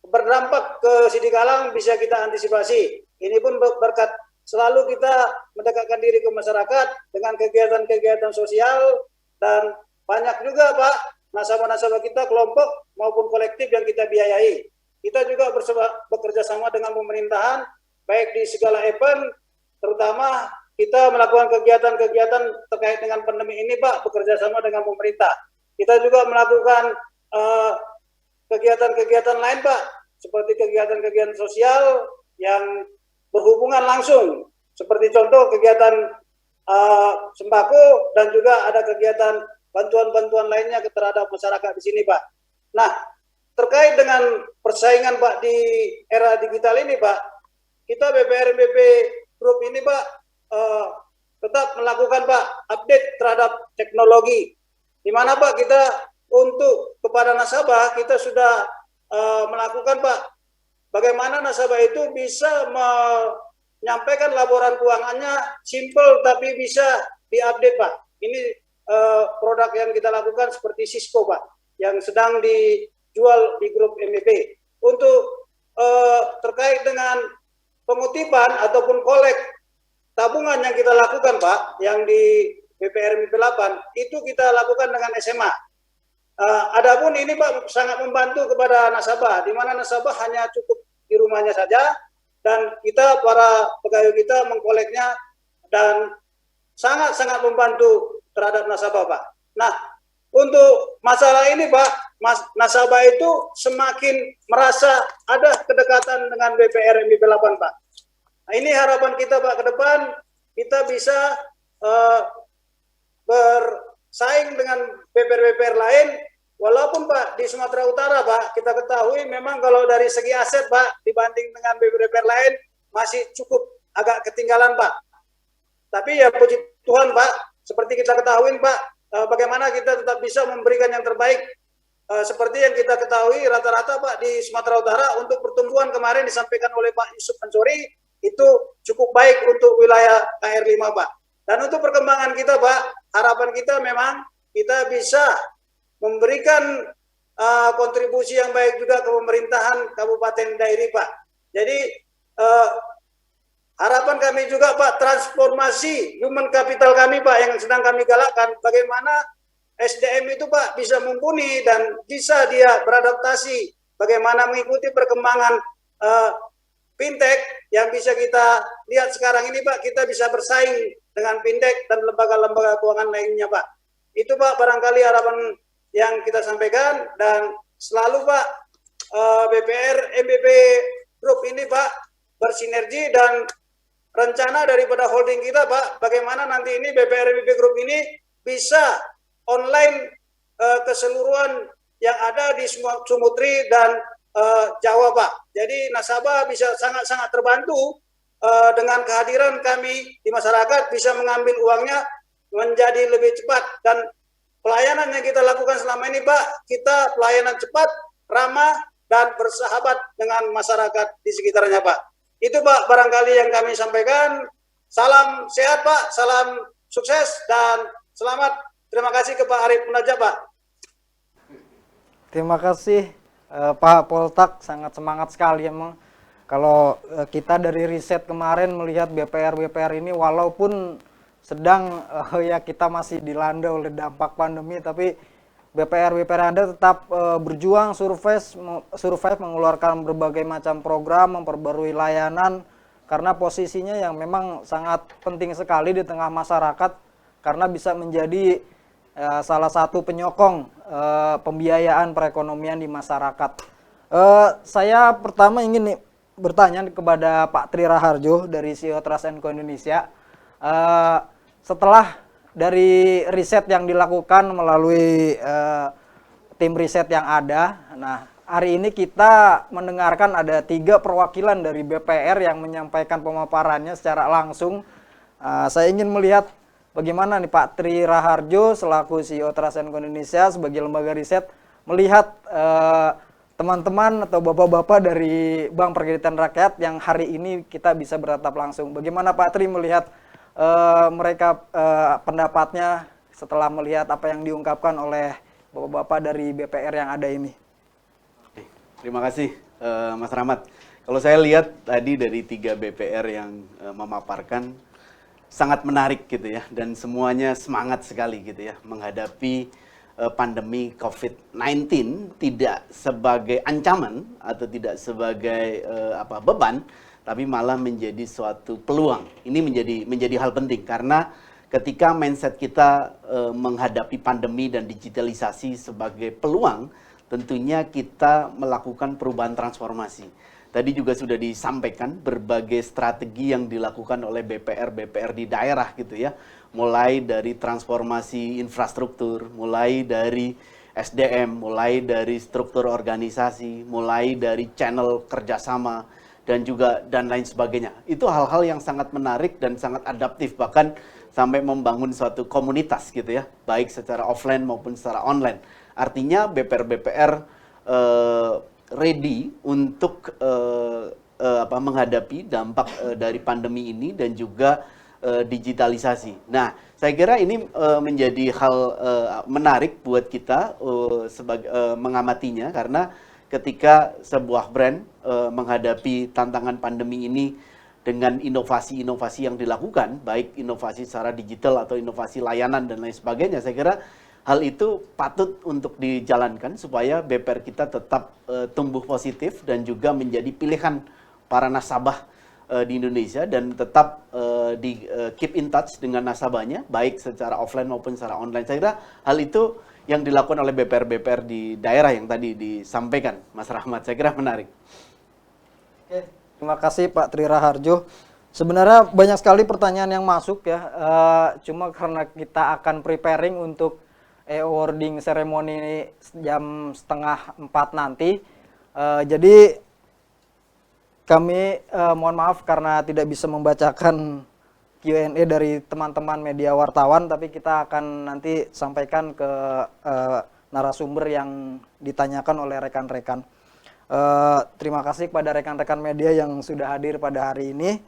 berdampak ke Sidikalang bisa kita antisipasi. Ini pun berkat selalu kita mendekatkan diri ke masyarakat dengan kegiatan-kegiatan sosial, dan banyak juga Pak nasabah-nasabah kita kelompok maupun kolektif yang kita biayai. Kita juga bekerja sama dengan pemerintahan baik di segala event, terutama kita melakukan kegiatan-kegiatan terkait dengan pandemi ini Pak, bekerja sama dengan pemerintah. Kita juga melakukan kegiatan-kegiatan lain Pak, seperti kegiatan-kegiatan sosial yang berhubungan langsung, seperti contoh kegiatan sembako, dan juga ada kegiatan bantuan-bantuan lainnya terhadap masyarakat di sini Pak. Nah, terkait dengan persaingan Pak di era digital ini Pak, kita BPRMBP Group ini Pak tetap melakukan Pak update terhadap teknologi, di mana Pak kita untuk kepada nasabah kita sudah melakukan Pak bagaimana nasabah itu bisa menyampaikan laporan keuangannya simple tapi bisa diupdate Pak. Ini produk yang kita lakukan seperti Cisco Pak, yang sedang dijual di grup MBP. Untuk terkait dengan pengutipan ataupun kolek tabungan yang kita lakukan Pak, yang di BPRMIP 8, itu kita lakukan dengan SMA. Adapun ini Pak sangat membantu kepada nasabah, di mana nasabah hanya cukup di rumahnya saja, dan kita para pegawai kita mengkoleknya, dan sangat-sangat membantu terhadap nasabah Pak. Nah, untuk masalah ini Pak, nasabah itu semakin merasa ada kedekatan dengan BPRMIP 8 Pak. Nah, ini harapan kita Pak ke depan, kita bisa bersaing dengan BPR-BPR lain. Walaupun Pak di Sumatera Utara Pak, kita ketahui memang kalau dari segi aset Pak dibanding dengan BPR lain masih cukup agak ketinggalan Pak. Tapi ya puji Tuhan Pak, seperti kita ketahui Pak, bagaimana kita tetap bisa memberikan yang terbaik. Seperti yang kita ketahui rata-rata Pak di Sumatera Utara untuk pertumbuhan kemarin disampaikan oleh Pak Yusuf Ansori itu cukup baik untuk wilayah KR5 Pak. Dan untuk perkembangan kita Pak, harapan kita memang kita bisa memberikan kontribusi yang baik juga ke pemerintahan Kabupaten Dairi Pak. Jadi harapan kami juga Pak, transformasi human capital kami Pak yang sedang kami galakkan, bagaimana SDM itu Pak bisa mumpuni dan bisa dia beradaptasi, bagaimana mengikuti perkembangan fintech yang bisa kita lihat sekarang ini Pak, kita bisa bersaing dengan fintech dan lembaga-lembaga keuangan lainnya Pak. Itu Pak barangkali harapan yang kita sampaikan, dan selalu Pak BPR MBP Group ini Pak bersinergi, dan rencana daripada holding kita Pak, bagaimana nanti ini BPR MBP Group ini bisa online keseluruhan yang ada di Sumutri dan Jawa Pak. Jadi nasabah bisa sangat-sangat terbantu dengan kehadiran kami di masyarakat, bisa mengambil uangnya menjadi lebih cepat, dan pelayanan yang kita lakukan selama ini Pak, kita pelayanan cepat, ramah, dan bersahabat dengan masyarakat di sekitarnya Pak. Itu Pak barangkali yang kami sampaikan. Salam sehat Pak, salam sukses, dan selamat. Terima kasih ke Pak Arif Munajab Pak. Terima kasih Pak Poltak, sangat semangat sekali emang. Kalau kita dari riset kemarin melihat BPR ini walaupun sedang ya kita masih dilanda oleh dampak pandemi, tapi BPR Anda tetap berjuang survive mengeluarkan berbagai macam program, memperbarui layanan, karena posisinya yang memang sangat penting sekali di tengah masyarakat karena bisa menjadi salah satu penyokong pembiayaan perekonomian di masyarakat. Saya pertama ingin nih bertanya kepada Pak Tri Raharjo dari CEO Trust & Co Indonesia. Setelah dari riset yang dilakukan melalui tim riset yang ada, nah hari ini kita mendengarkan ada 3 perwakilan dari BPR yang menyampaikan pemaparannya secara langsung. Saya ingin melihat bagaimana nih Pak Tri Raharjo selaku CEO Trust & Co Indonesia sebagai lembaga riset melihat teman-teman atau bapak-bapak dari Bank Perkreditan Rakyat yang hari ini kita bisa bertatap langsung. Bagaimana Pak Tri melihat mereka pendapatnya setelah melihat apa yang diungkapkan oleh bapak-bapak dari BPR yang ada ini? Terima kasih Mas Rahmat. Kalau saya lihat tadi dari 3 BPR yang memaparkan sangat menarik gitu ya, dan semuanya semangat sekali gitu ya menghadapi pandemi COVID-19 tidak sebagai ancaman atau tidak sebagai beban, tapi malah menjadi suatu peluang. Ini menjadi hal penting karena ketika mindset kita menghadapi pandemi dan digitalisasi sebagai peluang, tentunya kita melakukan perubahan transformasi. Tadi juga sudah disampaikan berbagai strategi yang dilakukan oleh BPR di daerah gitu ya. Mulai dari transformasi infrastruktur, mulai dari SDM, mulai dari struktur organisasi, mulai dari channel kerjasama, dan lain sebagainya. Itu hal-hal yang sangat menarik dan sangat adaptif, bahkan sampai membangun suatu komunitas gitu ya, baik secara offline maupun secara online. Artinya BPR ready untuk menghadapi dampak dari pandemi ini dan juga digitalisasi. Nah, saya kira ini menjadi hal menarik buat kita mengamatinya karena ketika sebuah brand menghadapi tantangan pandemi ini dengan inovasi-inovasi yang dilakukan, baik inovasi secara digital atau inovasi layanan dan lain sebagainya, saya kira hal itu patut untuk dijalankan supaya BPR kita tetap tumbuh positif dan juga menjadi pilihan para nasabah di Indonesia dan tetap keep in touch dengan nasabahnya baik secara offline maupun secara online. Saya kira hal itu yang dilakukan oleh BPR di daerah yang tadi disampaikan Mas Rahmat. Saya kira menarik. Oke, terima kasih Pak Tri Raharjo. Sebenarnya banyak sekali pertanyaan yang masuk ya. Cuma karena kita akan preparing untuk awarding ceremony jam 3:30 nanti. Jadi kami mohon maaf karena tidak bisa membacakan Q&A dari teman-teman media wartawan, tapi kita akan nanti sampaikan ke narasumber yang ditanyakan oleh rekan-rekan. Terima kasih kepada rekan-rekan media yang sudah hadir pada hari ini.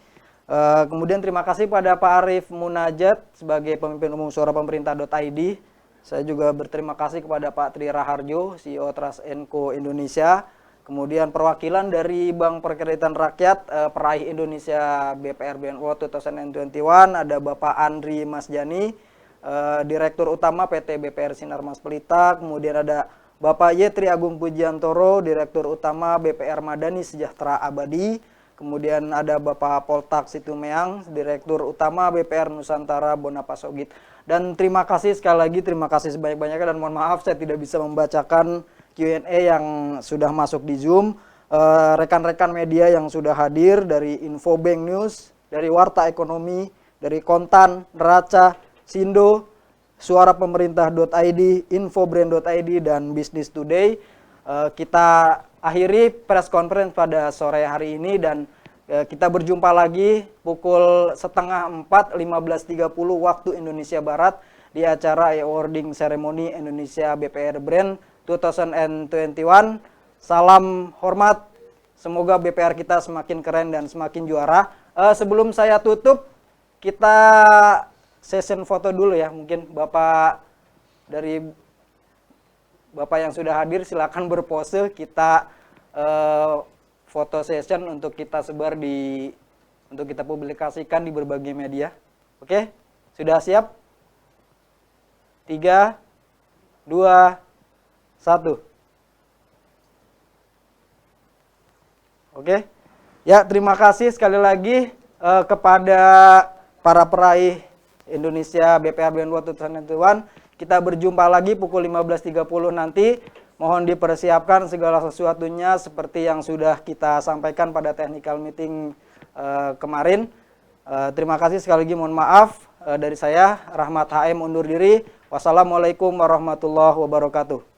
Kemudian terima kasih pada Pak Arief Munajat sebagai pemimpin umum Suara Pemerintah.id. Saya juga berterima kasih kepada Pak Tri Raharjo, CEO Trust & Co Indonesia. Kemudian perwakilan dari Bank Perkreditan Rakyat peraih Indonesia BPR BNO 2021 ada Bapak Andri Masjani, Direktur Utama PT BPR Sinarmas Pelita. Kemudian ada Bapak Yetri Agung Pujiantoro, Direktur Utama BPR Madani Sejahtera Abadi. Kemudian ada Bapak Poltak Situmeang, Direktur Utama BPR Nusantara Bonapasogit. Dan terima kasih sekali lagi, terima kasih sebanyak-banyaknya dan mohon maaf saya tidak bisa membacakan Q&A yang sudah masuk di Zoom. Rekan-rekan media yang sudah hadir dari Infobank News, dari Warta Ekonomi, dari Kontan, Neraca, Sindo, Suara Pemerintah.id, Infobrand.id, dan Business Today. Kita akhiri press conference pada sore hari ini dan kita berjumpa lagi pukul 3:30 15.30 waktu Indonesia Barat di acara awarding ceremony Indonesia BPR Brand 2021. Salam hormat, semoga BPR kita semakin keren dan semakin juara. Sebelum saya tutup, kita session foto dulu ya. Mungkin Bapak yang sudah hadir silakan berpose. Kita foto session untuk kita sebar untuk kita publikasikan di berbagai media. Oke, sudah siap? 3, 2, 1. Oke, Ya, terima kasih sekali lagi kepada para peraih Indonesia BPR Band World 2021. Kita berjumpa lagi pukul 15.30 nanti. Mohon dipersiapkan segala sesuatunya seperti yang sudah kita sampaikan pada technical meeting kemarin. Terima kasih sekali lagi, mohon maaf dari saya Rahmat HM undur diri. Wassalamualaikum warahmatullahi wabarakatuh.